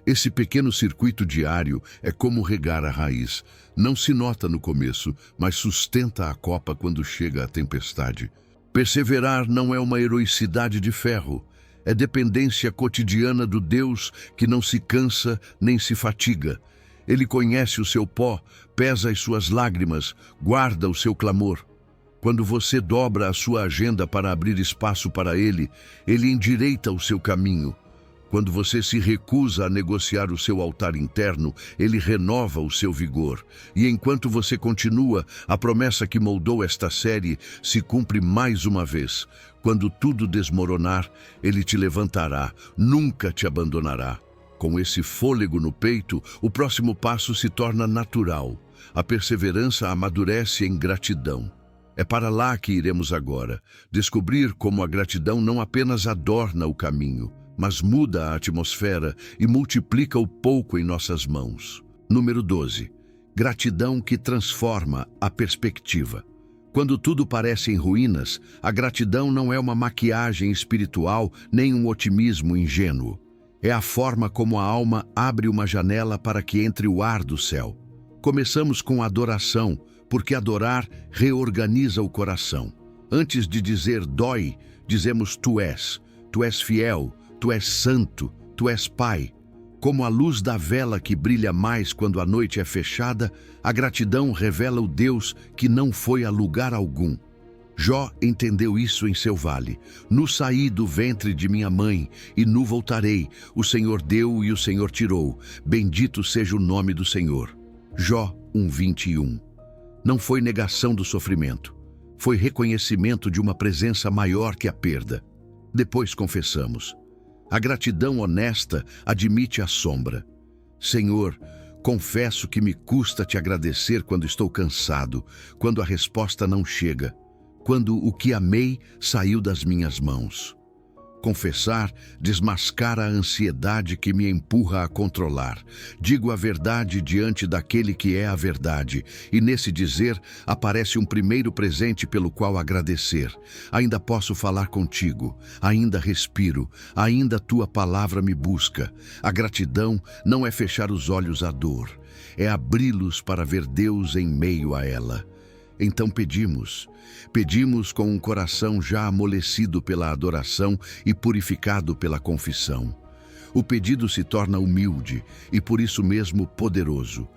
Esse pequeno circuito diário é como regar a raiz. Não se nota no começo, mas sustenta a copa quando chega a tempestade. Perseverar não é uma heroicidade de ferro. É dependência cotidiana do Deus que não se cansa nem se fatiga. Ele conhece o seu pó, pesa as suas lágrimas, guarda o seu clamor. Quando você dobra a sua agenda para abrir espaço para Ele, Ele endireita o seu caminho. Quando você se recusa a negociar o seu altar interno, Ele renova o seu vigor. E enquanto você continua, a promessa que moldou esta série se cumpre mais uma vez. Quando tudo desmoronar, Ele te levantará, nunca te abandonará. Com esse fôlego no peito, o próximo passo se torna natural. A perseverança amadurece em gratidão. É para lá que iremos agora, descobrir como a gratidão não apenas adorna o caminho, mas muda a atmosfera e multiplica o pouco em nossas mãos. Número 12. Gratidão que transforma a perspectiva. Quando tudo parece em ruínas, a gratidão não é uma maquiagem espiritual nem um otimismo ingênuo. É a forma como a alma abre uma janela para que entre o ar do céu. Começamos com adoração, porque adorar reorganiza o coração. Antes de dizer dói, dizemos tu és fiel, tu és santo, tu és Pai. Como a luz da vela que brilha mais quando a noite é fechada, a gratidão revela o Deus que não foi a lugar algum. Jó entendeu isso em seu vale. Nu saí do ventre de minha mãe, e nu voltarei. O Senhor deu e o Senhor tirou. Bendito seja o nome do Senhor. Jó 1:21. Não foi negação do sofrimento. Foi reconhecimento de uma presença maior que a perda. Depois confessamos. A gratidão honesta admite a sombra. Senhor, confesso que me custa te agradecer quando estou cansado, quando a resposta não chega, quando o que amei saiu das minhas mãos. Confessar desmascara a ansiedade que me empurra a controlar. Digo a verdade diante daquele que é a verdade, e nesse dizer aparece um primeiro presente pelo qual agradecer. Ainda posso falar contigo, ainda respiro, ainda tua palavra me busca. A gratidão não é fechar os olhos à dor, é abri-los para ver Deus em meio a ela. Então pedimos com um coração já amolecido pela adoração e purificado pela confissão. O pedido se torna humilde e por isso mesmo poderoso.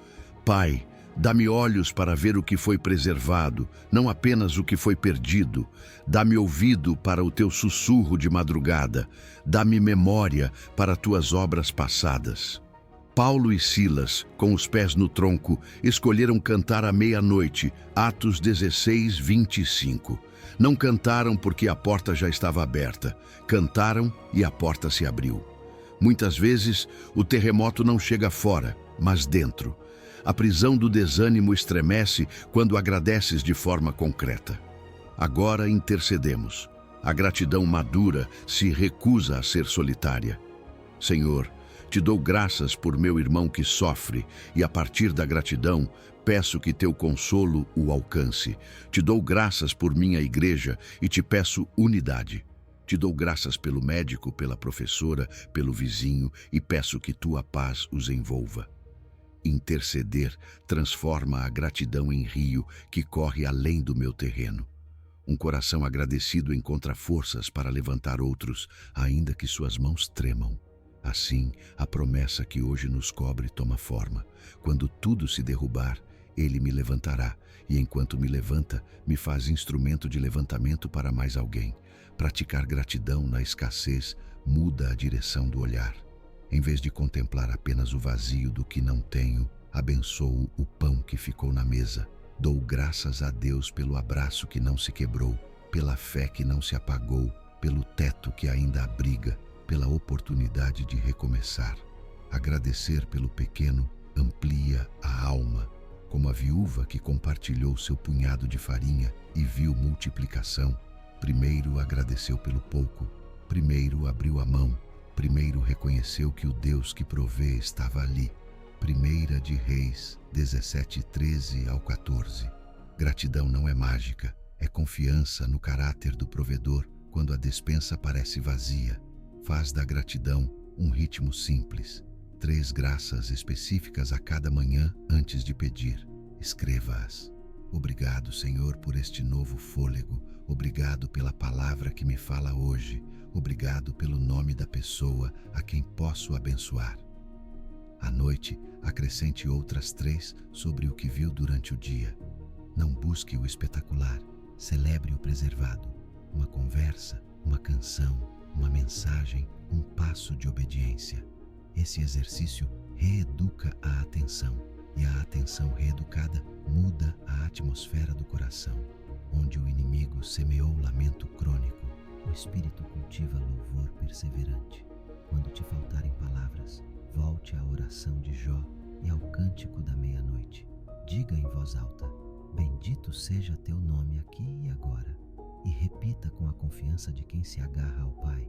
Pai, dá-me olhos para ver o que foi preservado, não apenas o que foi perdido. Dá-me ouvido para o teu sussurro de madrugada. Dá-me memória para tuas obras passadas. Paulo e Silas, com os pés no tronco, escolheram cantar à meia-noite, Atos 16:25. Não cantaram porque a porta já estava aberta. Cantaram e a porta se abriu. Muitas vezes, o terremoto não chega fora, mas dentro. A prisão do desânimo estremece quando agradeces de forma concreta. Agora intercedemos. A gratidão madura se recusa a ser solitária. Senhor, te dou graças por meu irmão que sofre, e a partir da gratidão, peço que teu consolo o alcance. Te dou graças por minha igreja e te peço unidade. Te dou graças pelo médico, pela professora, pelo vizinho e peço que tua paz os envolva. Interceder transforma a gratidão em rio que corre além do meu terreno. Um coração agradecido encontra forças para levantar outros, ainda que suas mãos tremam. Assim, a promessa que hoje nos cobre toma forma. Quando tudo se derrubar, Ele me levantará, e enquanto me levanta, me faz instrumento de levantamento para mais alguém. Praticar gratidão na escassez muda a direção do olhar. Em vez de contemplar apenas o vazio do que não tenho, abençoo o pão que ficou na mesa. Dou graças a Deus pelo abraço que não se quebrou, pela fé que não se apagou, pelo teto que ainda abriga, pela oportunidade de recomeçar. Agradecer pelo pequeno amplia a alma, como a viúva que compartilhou seu punhado de farinha e viu multiplicação. Primeiro agradeceu pelo pouco, primeiro abriu a mão, primeiro reconheceu que o Deus que provê estava ali. 1 de Reis 17:13-14. Gratidão não é mágica, é confiança no caráter do provedor quando a despensa parece vazia. Faz da gratidão um ritmo simples. 3 graças específicas a cada manhã antes de pedir. Escreva-as. Obrigado, Senhor, por este novo fôlego. Obrigado pela palavra que me fala hoje. Obrigado pelo nome da pessoa a quem posso abençoar. À noite, acrescente outras 3 sobre o que viu durante o dia. Não busque o espetacular. Celebre o preservado. Uma conversa, uma canção, uma mensagem, um passo de obediência. Esse exercício reeduca a atenção, e a atenção reeducada muda a atmosfera do coração. Onde o inimigo semeou lamento crônico, o espírito cultiva louvor perseverante. Quando te faltarem palavras, volte à oração de Jó e ao cântico da meia-noite. Diga em voz alta: bendito seja teu nome aqui e agora. E repita com a confiança de quem se agarra ao Pai: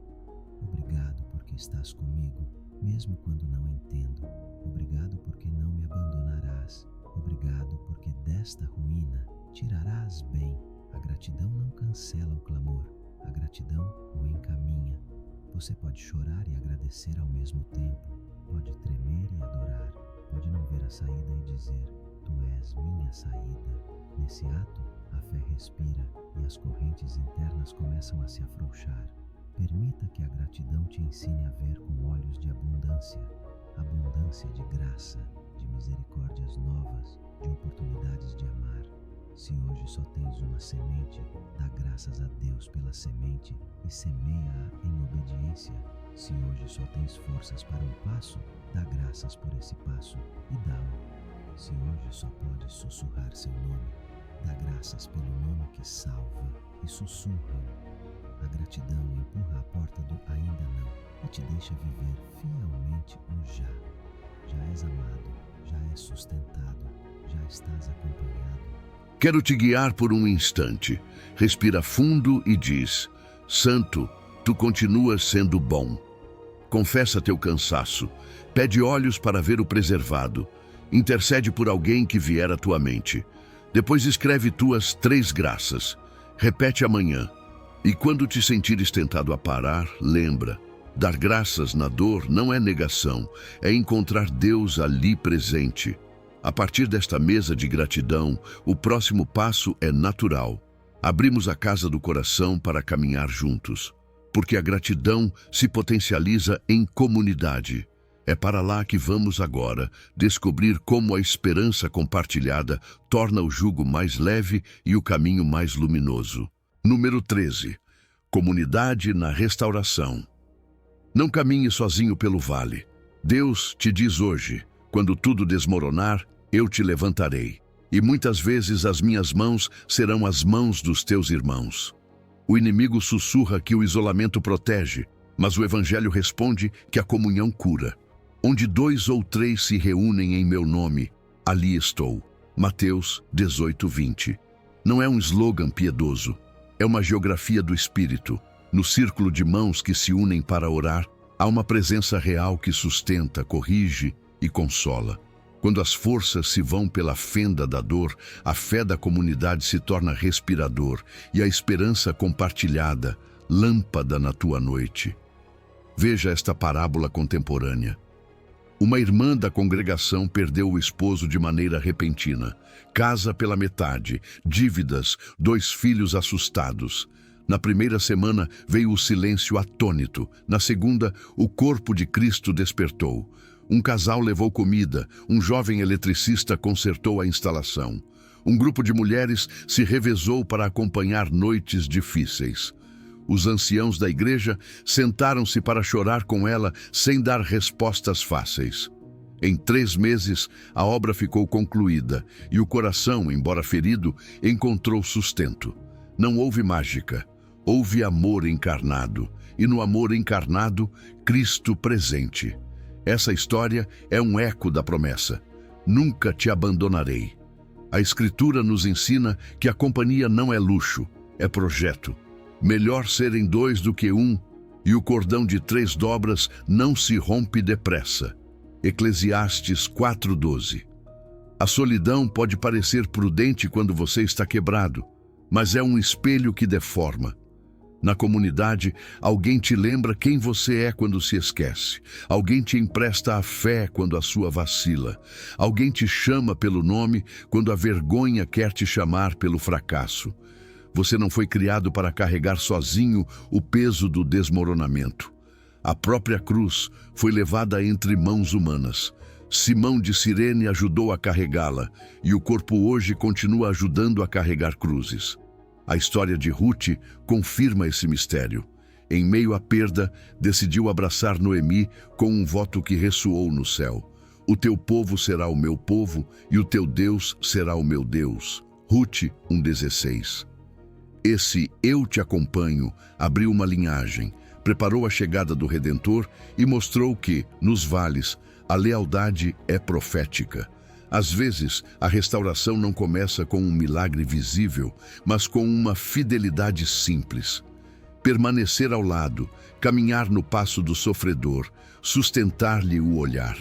obrigado porque estás comigo, mesmo quando não entendo. Obrigado porque não me abandonarás. Obrigado porque desta ruína tirarás bem. A gratidão não cancela o clamor, a gratidão o encaminha. Você pode chorar e agradecer ao mesmo tempo, pode tremer e adorar, pode não ver a saída e dizer: tu és minha saída. Nesse ato, a fé respira e as correntes internas começam a se afrouxar. Permita que a gratidão te ensine a ver com olhos de abundância. abundância de graça, de misericórdias novas, de oportunidades de amar. Se hoje só tens uma semente, dá graças a Deus pela semente e semeia-a em obediência. Se hoje só tens forças para um passo, dá graças por esse passo e dá-o. Se hoje só podes sussurrar seu nome, dá graças pelo nome que salva e sussurra-o. A gratidão empurra a porta do ainda não e te deixa viver fielmente o já. Já és amado, já és sustentado, já estás acompanhado. Quero te guiar por um instante. Respira fundo e diz: Santo, tu continuas sendo bom. Confessa teu cansaço. Pede olhos para ver o preservado. Intercede por alguém que vier à tua mente. Depois escreve tuas 3 graças. Repete amanhã. E quando te sentires tentado a parar, lembra: dar graças na dor não é negação, é encontrar Deus ali presente. A partir desta mesa de gratidão, o próximo passo é natural. Abrimos a casa do coração para caminhar juntos, porque a gratidão se potencializa em comunidade. É para lá que vamos agora descobrir como a esperança compartilhada torna o jugo mais leve e o caminho mais luminoso. Número 13. Comunidade na restauração. Não caminhe sozinho pelo vale. Deus te diz hoje: quando tudo desmoronar, eu te levantarei. E muitas vezes as minhas mãos serão as mãos dos teus irmãos. O inimigo sussurra que o isolamento protege, mas o Evangelho responde que a comunhão cura. Onde 2 ou 3 se reúnem em meu nome, ali estou. Mateus 18:20. Não é um slogan piedoso, é uma geografia do Espírito. No círculo de mãos que se unem para orar, há uma presença real que sustenta, corrige e consola. Quando as forças se vão pela fenda da dor, a fé da comunidade se torna respirador e a esperança compartilhada, lâmpada na tua noite. Veja esta parábola contemporânea. Uma irmã da congregação perdeu o esposo de maneira repentina. Casa pela metade, dívidas, 2 filhos assustados. Na primeira semana veio o silêncio atônito. Na segunda, o corpo de Cristo despertou. Um casal levou comida, um jovem eletricista consertou a instalação. Um grupo de mulheres se revezou para acompanhar noites difíceis. Os anciãos da igreja sentaram-se para chorar com ela sem dar respostas fáceis. Em 3 meses, a obra ficou concluída e o coração, embora ferido, encontrou sustento. Não houve mágica, houve amor encarnado, e no amor encarnado, Cristo presente. Essa história é um eco da promessa: nunca te abandonarei. A Escritura nos ensina que a companhia não é luxo, é projeto. Melhor serem 2 do que 1, e o cordão de 3 dobras não se rompe depressa. Eclesiastes 4:12. A solidão pode parecer prudente quando você está quebrado, mas é um espelho que deforma. Na comunidade, alguém te lembra quem você é quando se esquece. Alguém te empresta a fé quando a sua vacila. Alguém te chama pelo nome quando a vergonha quer te chamar pelo fracasso. Você não foi criado para carregar sozinho o peso do desmoronamento. A própria cruz foi levada entre mãos humanas. Simão de Cirene ajudou a carregá-la, e o corpo hoje continua ajudando a carregar cruzes. A história de Ruth confirma esse mistério. Em meio à perda, decidiu abraçar Noemi com um voto que ressoou no céu. O teu povo será o meu povo e o teu Deus será o meu Deus. Ruth 1:16. Esse eu te acompanho abriu uma linhagem, preparou a chegada do Redentor e mostrou que, nos vales, a lealdade é profética. Às vezes, a restauração não começa com um milagre visível, mas com uma fidelidade simples. Permanecer ao lado, caminhar no passo do sofredor, sustentar-lhe o olhar.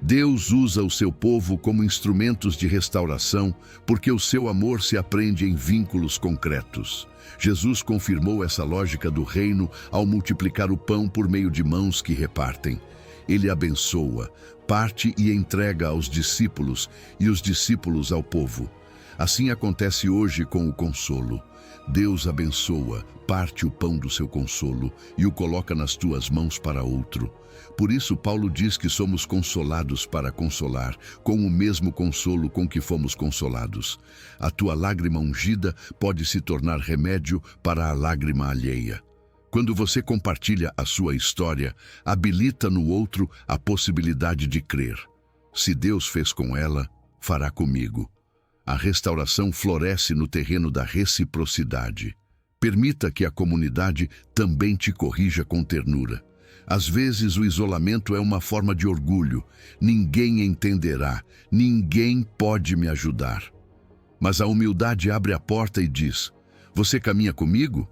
Deus usa o seu povo como instrumentos de restauração, porque o seu amor se aprende em vínculos concretos. Jesus confirmou essa lógica do reino ao multiplicar o pão por meio de mãos que repartem. Ele abençoa, parte e entrega aos discípulos e os discípulos ao povo. Assim acontece hoje com o consolo. Deus abençoa, parte o pão do seu consolo e o coloca nas tuas mãos para outro. Por isso, Paulo diz que somos consolados para consolar, com o mesmo consolo com que fomos consolados. A tua lágrima ungida pode se tornar remédio para a lágrima alheia. Quando você compartilha a sua história, habilita no outro a possibilidade de crer. Se Deus fez com ela, fará comigo. A restauração floresce no terreno da reciprocidade. Permita que a comunidade também te corrija com ternura. Às vezes o isolamento é uma forma de orgulho. Ninguém entenderá, ninguém pode me ajudar. Mas a humildade abre a porta e diz: você caminha comigo?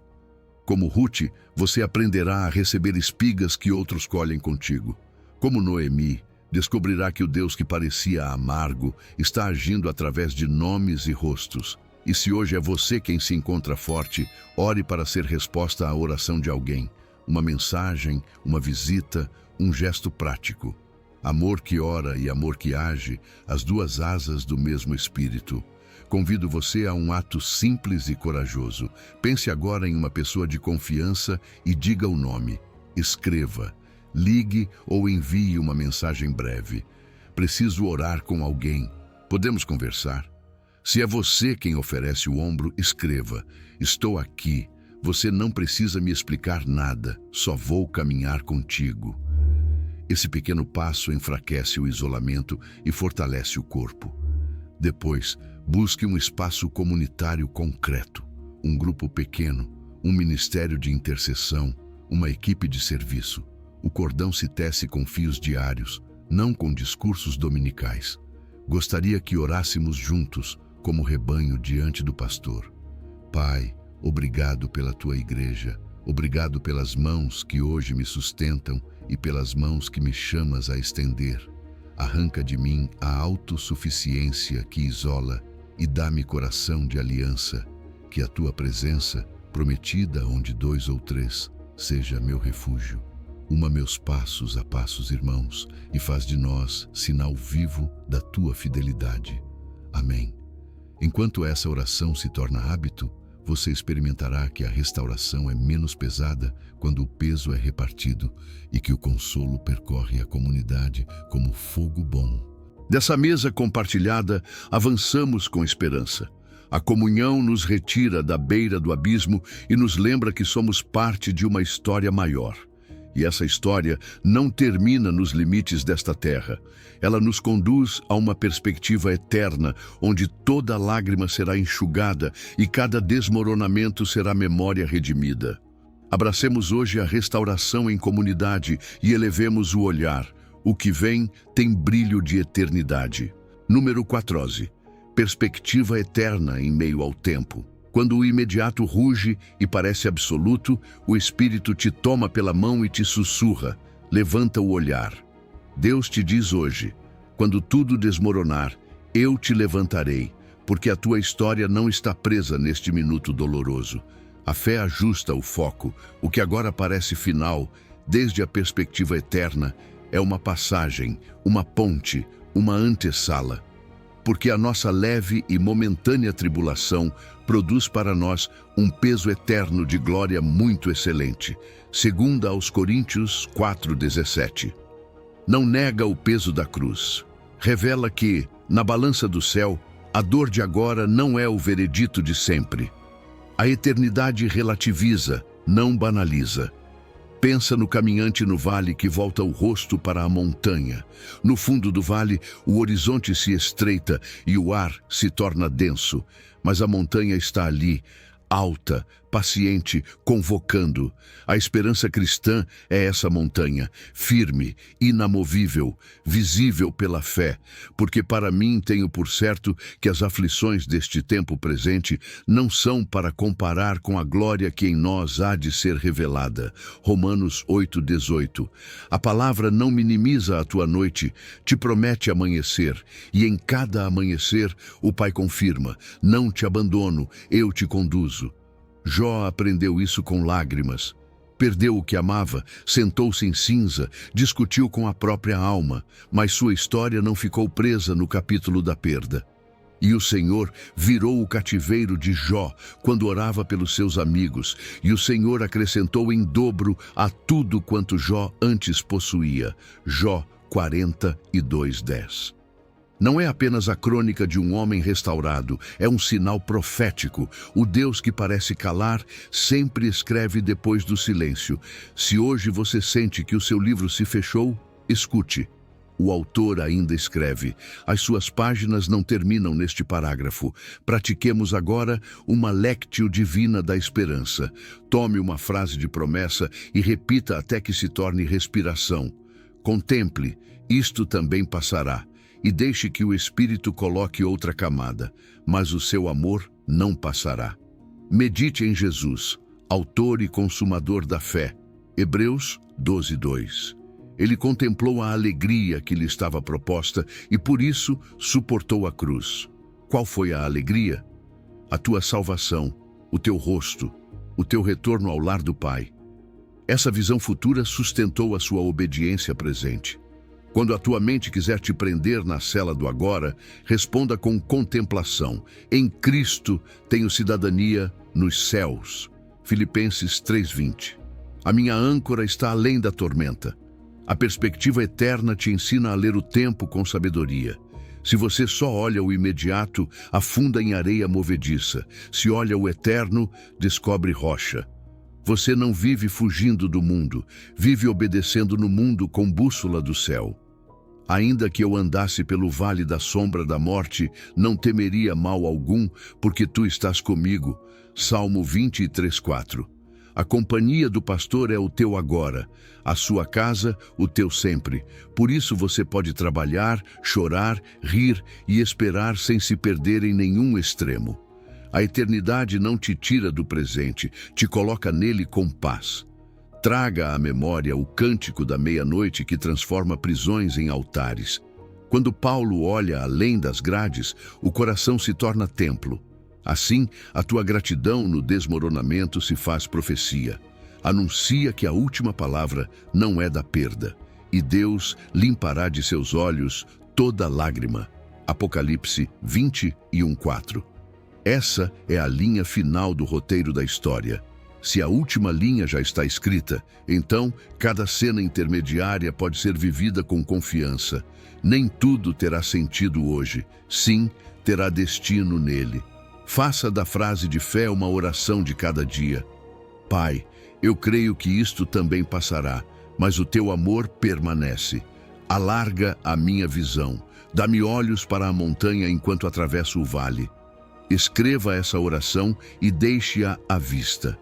Como Ruth, você aprenderá a receber espigas que outros colhem contigo. Como Noemi, descobrirá que o Deus que parecia amargo está agindo através de nomes e rostos. E se hoje é você quem se encontra forte, ore para ser resposta à oração de alguém. Uma mensagem, uma visita, um gesto prático. Amor que ora e amor que age, as duas asas do mesmo Espírito. Convido você a um ato simples e corajoso. Pense agora em uma pessoa de confiança e diga o nome. Escreva, ligue ou envie uma mensagem breve. Preciso orar com alguém. Podemos conversar? Se é você quem oferece o ombro, escreva: estou aqui. Você não precisa me explicar nada, só vou caminhar contigo. Esse pequeno passo enfraquece o isolamento e fortalece o corpo. Depois, busque um espaço comunitário concreto, um grupo pequeno, um ministério de intercessão, uma equipe de serviço. O cordão se tece com fios diários, não com discursos dominicais. Gostaria que orássemos juntos, como rebanho diante do pastor. Pai, obrigado pela tua igreja, obrigado pelas mãos que hoje me sustentam e pelas mãos que me chamas a estender. Arranca de mim a autossuficiência que isola e dá-me coração de aliança, que a tua presença, prometida onde 2 ou 3, seja meu refúgio. Uma meus passos a passos, irmãos, e faz de nós sinal vivo da tua fidelidade. Amém. Enquanto essa oração se torna hábito, você experimentará que a restauração é menos pesada quando o peso é repartido e que o consolo percorre a comunidade como fogo bom. Dessa mesa compartilhada, avançamos com esperança. A comunhão nos retira da beira do abismo e nos lembra que somos parte de uma história maior. E essa história não termina nos limites desta terra. Ela nos conduz a uma perspectiva eterna, onde toda lágrima será enxugada e cada desmoronamento será memória redimida. Abracemos hoje a restauração em comunidade e elevemos o olhar. O que vem tem brilho de eternidade. Número 14. Perspectiva eterna em meio ao tempo. Quando o imediato ruge e parece absoluto, o Espírito te toma pela mão e te sussurra: levanta o olhar. Deus te diz hoje: quando tudo desmoronar, eu te levantarei, porque a tua história não está presa neste minuto doloroso. A fé ajusta o foco. O que agora parece final, desde a perspectiva eterna, é uma passagem, uma ponte, uma antessala. Porque a nossa leve e momentânea tribulação produz para nós um peso eterno de glória muito excelente. 2 aos Coríntios 4:17. Não nega o peso da cruz. Revela que, na balança do céu, a dor de agora não é o veredito de sempre. A eternidade relativiza, não banaliza. Pensa no caminhante no vale que volta o rosto para a montanha. No fundo do vale, o horizonte se estreita e o ar se torna denso. Mas a montanha está ali, alta, paciente, convocando. A esperança cristã é essa montanha, firme, inamovível, visível pela fé, porque para mim tenho por certo que as aflições deste tempo presente não são para comparar com a glória que em nós há de ser revelada. Romanos 8:18. A palavra não minimiza a tua noite, te promete amanhecer, e em cada amanhecer o Pai confirma: não te abandono, eu te conduzo. Jó aprendeu isso com lágrimas. Perdeu o que amava, sentou-se em cinza, discutiu com a própria alma, mas sua história não ficou presa no capítulo da perda. E o Senhor virou o cativeiro de Jó quando orava pelos seus amigos, e o Senhor acrescentou em dobro a tudo quanto Jó antes possuía. Jó 42:10. Não é apenas a crônica de um homem restaurado, é um sinal profético. O Deus que parece calar sempre escreve depois do silêncio. Se hoje você sente que o seu livro se fechou, escute. O autor ainda escreve. As suas páginas não terminam neste parágrafo. Pratiquemos agora uma lectio divina da esperança. Tome uma frase de promessa e repita até que se torne respiração. Contemple, isto também passará. E deixe que o Espírito coloque outra camada, mas o seu amor não passará. Medite em Jesus, autor e consumador da fé. Hebreus 12:2. Ele contemplou a alegria que lhe estava proposta e por isso suportou a cruz. Qual foi a alegria? A tua salvação, o teu rosto, o teu retorno ao lar do Pai. Essa visão futura sustentou a sua obediência presente. Quando a tua mente quiser te prender na cela do agora, responda com contemplação. Em Cristo tenho cidadania nos céus. Filipenses 3:20. A minha âncora está além da tormenta. A perspectiva eterna te ensina a ler o tempo com sabedoria. Se você só olha o imediato, afunda em areia movediça. Se olha o eterno, descobre rocha. Você não vive fugindo do mundo, vive obedecendo no mundo com bússola do céu. Ainda que eu andasse pelo vale da sombra da morte, não temeria mal algum, porque tu estás comigo. Salmo 23:4. A companhia do pastor é o teu agora, a sua casa, o teu sempre. Por isso você pode trabalhar, chorar, rir e esperar sem se perder em nenhum extremo. A eternidade não te tira do presente, te coloca nele com paz. Traga à memória o cântico da meia-noite que transforma prisões em altares. Quando Paulo olha além das grades, o coração se torna templo. Assim, a tua gratidão no desmoronamento se faz profecia. Anuncia que a última palavra não é da perda, e Deus limpará de seus olhos toda lágrima. Apocalipse 20:1-4. Essa é a linha final do roteiro da história. Se a última linha já está escrita, então cada cena intermediária pode ser vivida com confiança. Nem tudo terá sentido hoje. Sim, terá destino nele. Faça da frase de fé uma oração de cada dia. Pai, eu creio que isto também passará, mas o teu amor permanece. Alarga a minha visão. Dá-me olhos para a montanha enquanto atravesso o vale. Escreva essa oração e deixe-a à vista.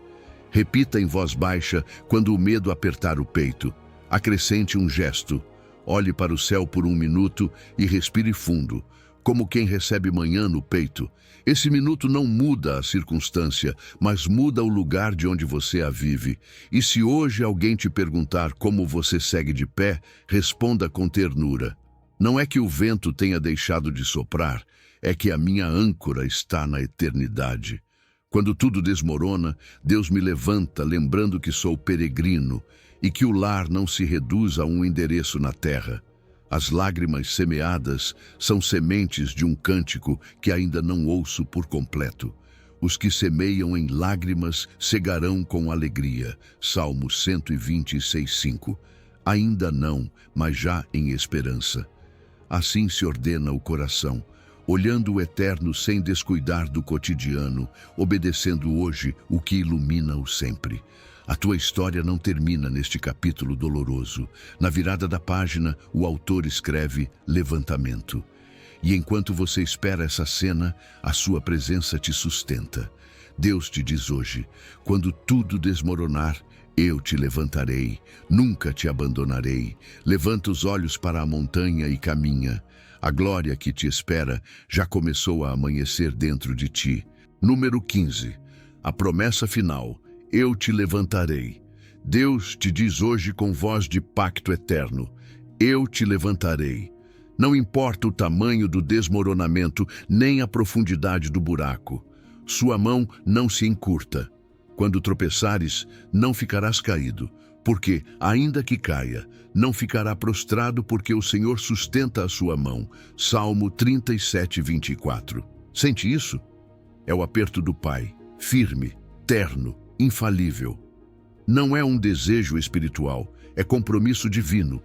Repita em voz baixa quando o medo apertar o peito. Acrescente um gesto. Olhe para o céu por 1 minuto e respire fundo, como quem recebe manhã no peito. Esse minuto não muda a circunstância, mas muda o lugar de onde você a vive. E se hoje alguém te perguntar como você segue de pé, responda com ternura. Não é que o vento tenha deixado de soprar, é que a minha âncora está na eternidade. Quando tudo desmorona, Deus me levanta lembrando que sou peregrino e que o lar não se reduz a um endereço na terra. As lágrimas semeadas são sementes de um cântico que ainda não ouço por completo. Os que semeiam em lágrimas cegarão com alegria. Salmo 126:5. Ainda não, mas já em esperança. Assim se ordena o coração. Olhando o eterno sem descuidar do cotidiano, obedecendo hoje o que ilumina o sempre. A tua história não termina neste capítulo doloroso. Na virada da página, o autor escreve levantamento. E enquanto você espera essa cena, a sua presença te sustenta. Deus te diz hoje, quando tudo desmoronar, eu te levantarei, nunca te abandonarei. Levanta os olhos para a montanha e caminha. A glória que te espera já começou a amanhecer dentro de ti. Número 15. A promessa final. Eu te levantarei. Deus te diz hoje com voz de pacto eterno. Eu te levantarei. Não importa o tamanho do desmoronamento, nem a profundidade do buraco. Sua mão não se encurta. quando tropeçares, não ficarás caído, porque, ainda que caia, não ficará prostrado, porque o Senhor sustenta a sua mão. Salmo 37, 24. Sente isso? É o aperto do Pai, firme, terno, infalível. Não é um desejo espiritual, é compromisso divino.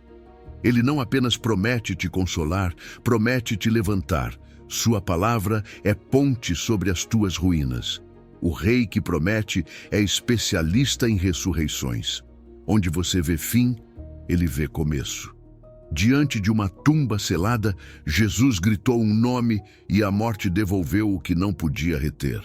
Ele não apenas promete te consolar, promete te levantar. Sua palavra é ponte sobre as tuas ruínas. O rei que promete é especialista em ressurreições. Onde você vê fim, ele vê começo. Diante de uma tumba selada, Jesus gritou um nome e a morte devolveu o que não podia reter.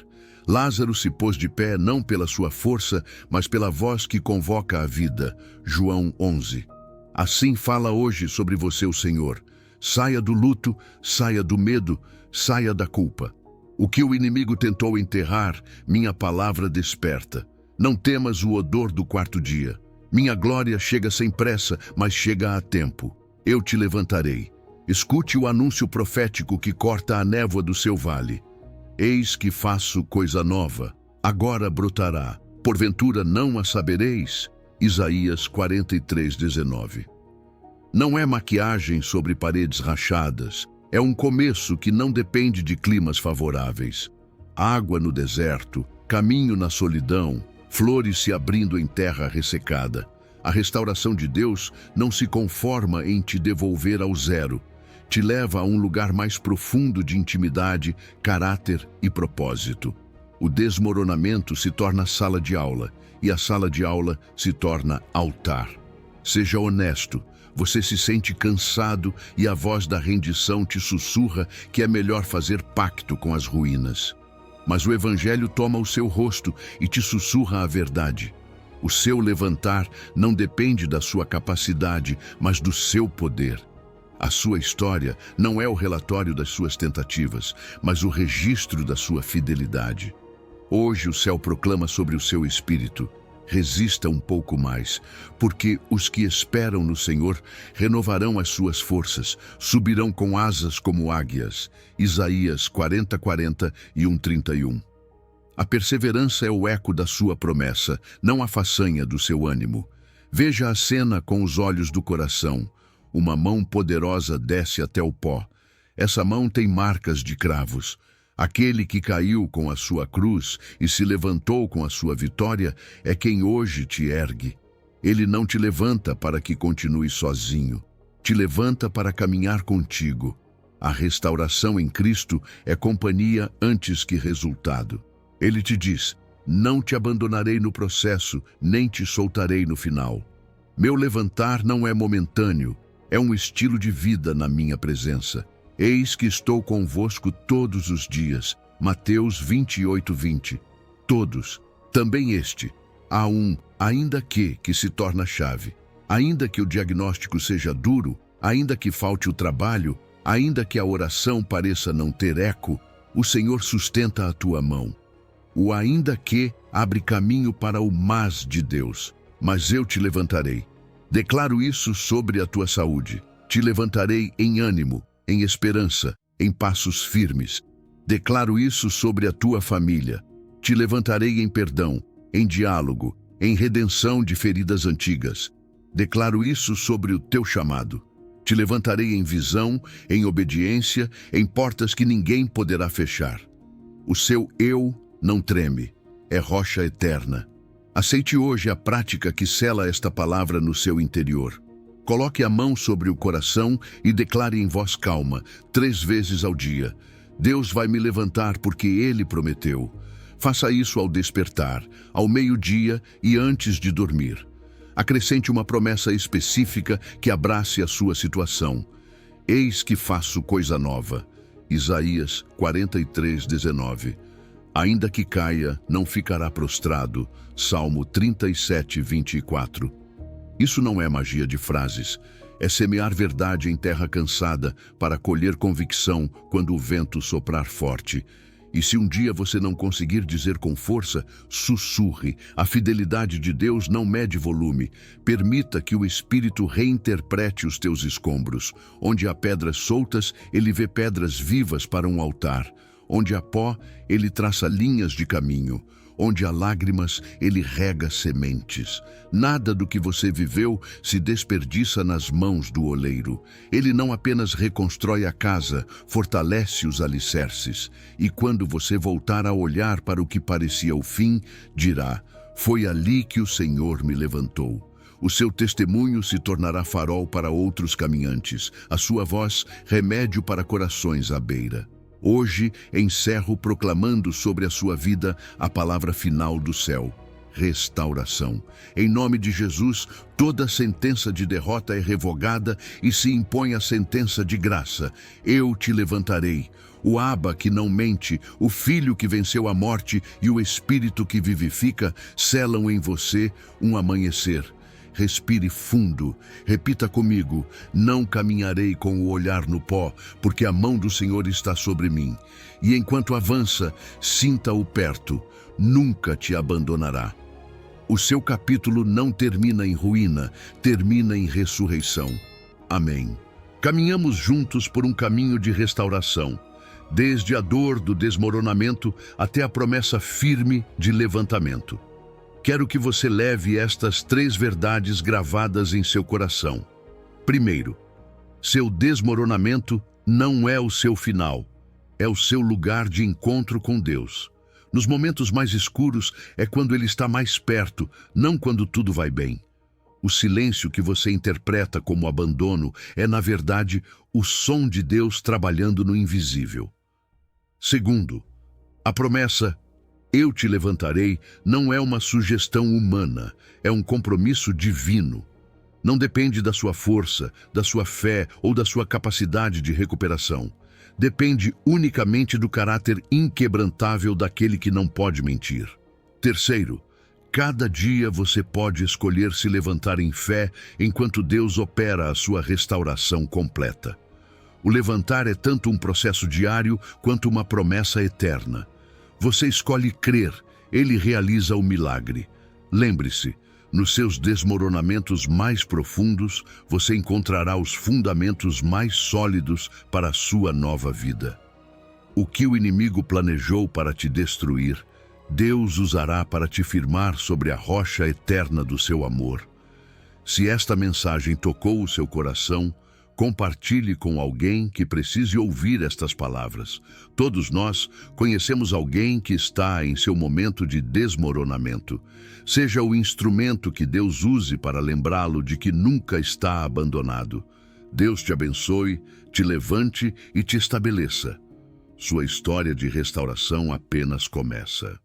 Lázaro se pôs de pé não pela sua força, mas pela voz que convoca a vida. João 11. Assim fala hoje sobre você o Senhor. Saia do luto, saia do medo, saia da culpa. O que o inimigo tentou enterrar, minha palavra desperta. Não temas o odor do quarto dia. Minha glória chega sem pressa, mas chega a tempo. Eu te levantarei. Escute o anúncio profético que corta a névoa do seu vale. Eis que faço coisa nova. Agora brotará. Porventura não a sabereis? Isaías 43, 19. Não é maquiagem sobre paredes rachadas. É um começo que não depende de climas favoráveis. Água no deserto, caminho na solidão, flores se abrindo em terra ressecada. A restauração de Deus não se conforma em te devolver ao zero. Te leva a um lugar mais profundo de intimidade, caráter e propósito. O desmoronamento se torna sala de aula, e a sala de aula se torna altar. Seja honesto. Você se sente cansado e a voz da rendição te sussurra que é melhor fazer pacto com as ruínas. Mas o Evangelho toma o seu rosto e te sussurra a verdade. O seu levantar não depende da sua capacidade, mas do seu poder. A sua história não é o relatório das suas tentativas, mas o registro da sua fidelidade. Hoje o céu proclama sobre o seu espírito: resista um pouco mais, porque os que esperam no Senhor renovarão as suas forças, subirão com asas como águias. Isaías 40, 40 e 1:31. A perseverança é o eco da sua promessa, não a façanha do seu ânimo. Veja a cena com os olhos do coração. Uma mão poderosa desce até o pó. Essa mão tem marcas de cravos. Aquele que caiu com a sua cruz e se levantou com a sua vitória é quem hoje te ergue. Ele não te levanta para que continue sozinho. Te levanta para caminhar contigo. A restauração em Cristo é companhia antes que resultado. Ele te diz: não te abandonarei no processo, nem te soltarei no final. Meu levantar não é momentâneo, é um estilo de vida na minha presença. Eis que estou convosco todos os dias. Mateus 28, 20. Todos, também este. Há um ainda que se torna chave. Ainda que o diagnóstico seja duro, ainda que falte o trabalho, ainda que a oração pareça não ter eco, o Senhor sustenta a tua mão. O ainda que abre caminho para o mas de Deus. Mas eu te levantarei. Declaro isso sobre a tua saúde. Te levantarei em ânimo, em esperança, em passos firmes. Declaro isso sobre a tua família. Te levantarei em perdão, em diálogo, em redenção de feridas antigas. Declaro isso sobre o teu chamado. Te levantarei em visão, em obediência, em portas que ninguém poderá fechar. O seu eu não treme, é rocha eterna. Aceite hoje a prática que sela esta palavra no seu interior. Coloque a mão sobre o coração e declare em voz calma, 3 vezes ao dia: Deus vai me levantar porque Ele prometeu. Faça isso ao despertar, ao meio-dia e antes de dormir. Acrescente uma promessa específica que abrace a sua situação. Eis que faço coisa nova. Isaías 43, 19. Ainda que caia, não ficará prostrado. Salmo 37, 24. Isso não é magia de frases. É semear verdade em terra cansada para colher convicção quando o vento soprar forte. E se um dia você não conseguir dizer com força, sussurre. A fidelidade de Deus não mede volume. Permita que o Espírito reinterprete os teus escombros. Onde há pedras soltas, ele vê pedras vivas para um altar. Onde há pó, ele traça linhas de caminho. Onde há lágrimas, ele rega sementes. Nada do que você viveu se desperdiça nas mãos do oleiro. Ele não apenas reconstrói a casa, fortalece os alicerces. E quando você voltar a olhar para o que parecia o fim, dirá: foi ali que o Senhor me levantou. O seu testemunho se tornará farol para outros caminhantes, a sua voz, remédio para corações à beira. Hoje, encerro proclamando sobre a sua vida a palavra final do céu: restauração. Em nome de Jesus, toda sentença de derrota é revogada e se impõe a sentença de graça. Eu te levantarei. O Abba que não mente, o Filho que venceu a morte e o Espírito que vivifica, selam em você um amanhecer. Respire fundo, repita comigo: não caminharei com o olhar no pó, porque a mão do Senhor está sobre mim. E enquanto avança, sinta-o perto, nunca te abandonará. O seu capítulo não termina em ruína, termina em ressurreição. Amém. Caminhamos juntos por um caminho de restauração, desde a dor do desmoronamento até a promessa firme de levantamento. Quero que você leve estas 3 verdades gravadas em seu coração. Primeiro, seu desmoronamento não é o seu final, é o seu lugar de encontro com Deus. Nos momentos mais escuros é quando Ele está mais perto, não quando tudo vai bem. O silêncio que você interpreta como abandono é, na verdade, o som de Deus trabalhando no invisível. Segundo, a promessa "eu te levantarei" não é uma sugestão humana, é um compromisso divino. Não depende da sua força, da sua fé ou da sua capacidade de recuperação. Depende unicamente do caráter inquebrantável daquele que não pode mentir. Terceiro, cada dia você pode escolher se levantar em fé enquanto Deus opera a sua restauração completa. O levantar é tanto um processo diário quanto uma promessa eterna. Você escolhe crer, Ele realiza o milagre. Lembre-se, nos seus desmoronamentos mais profundos, você encontrará os fundamentos mais sólidos para a sua nova vida. O que o inimigo planejou para te destruir, Deus usará para te firmar sobre a rocha eterna do seu amor. Se esta mensagem tocou o seu coração, compartilhe com alguém que precise ouvir estas palavras. Todos nós conhecemos alguém que está em seu momento de desmoronamento. Seja o instrumento que Deus use para lembrá-lo de que nunca está abandonado. Deus te abençoe, te levante e te estabeleça. Sua história de restauração apenas começa.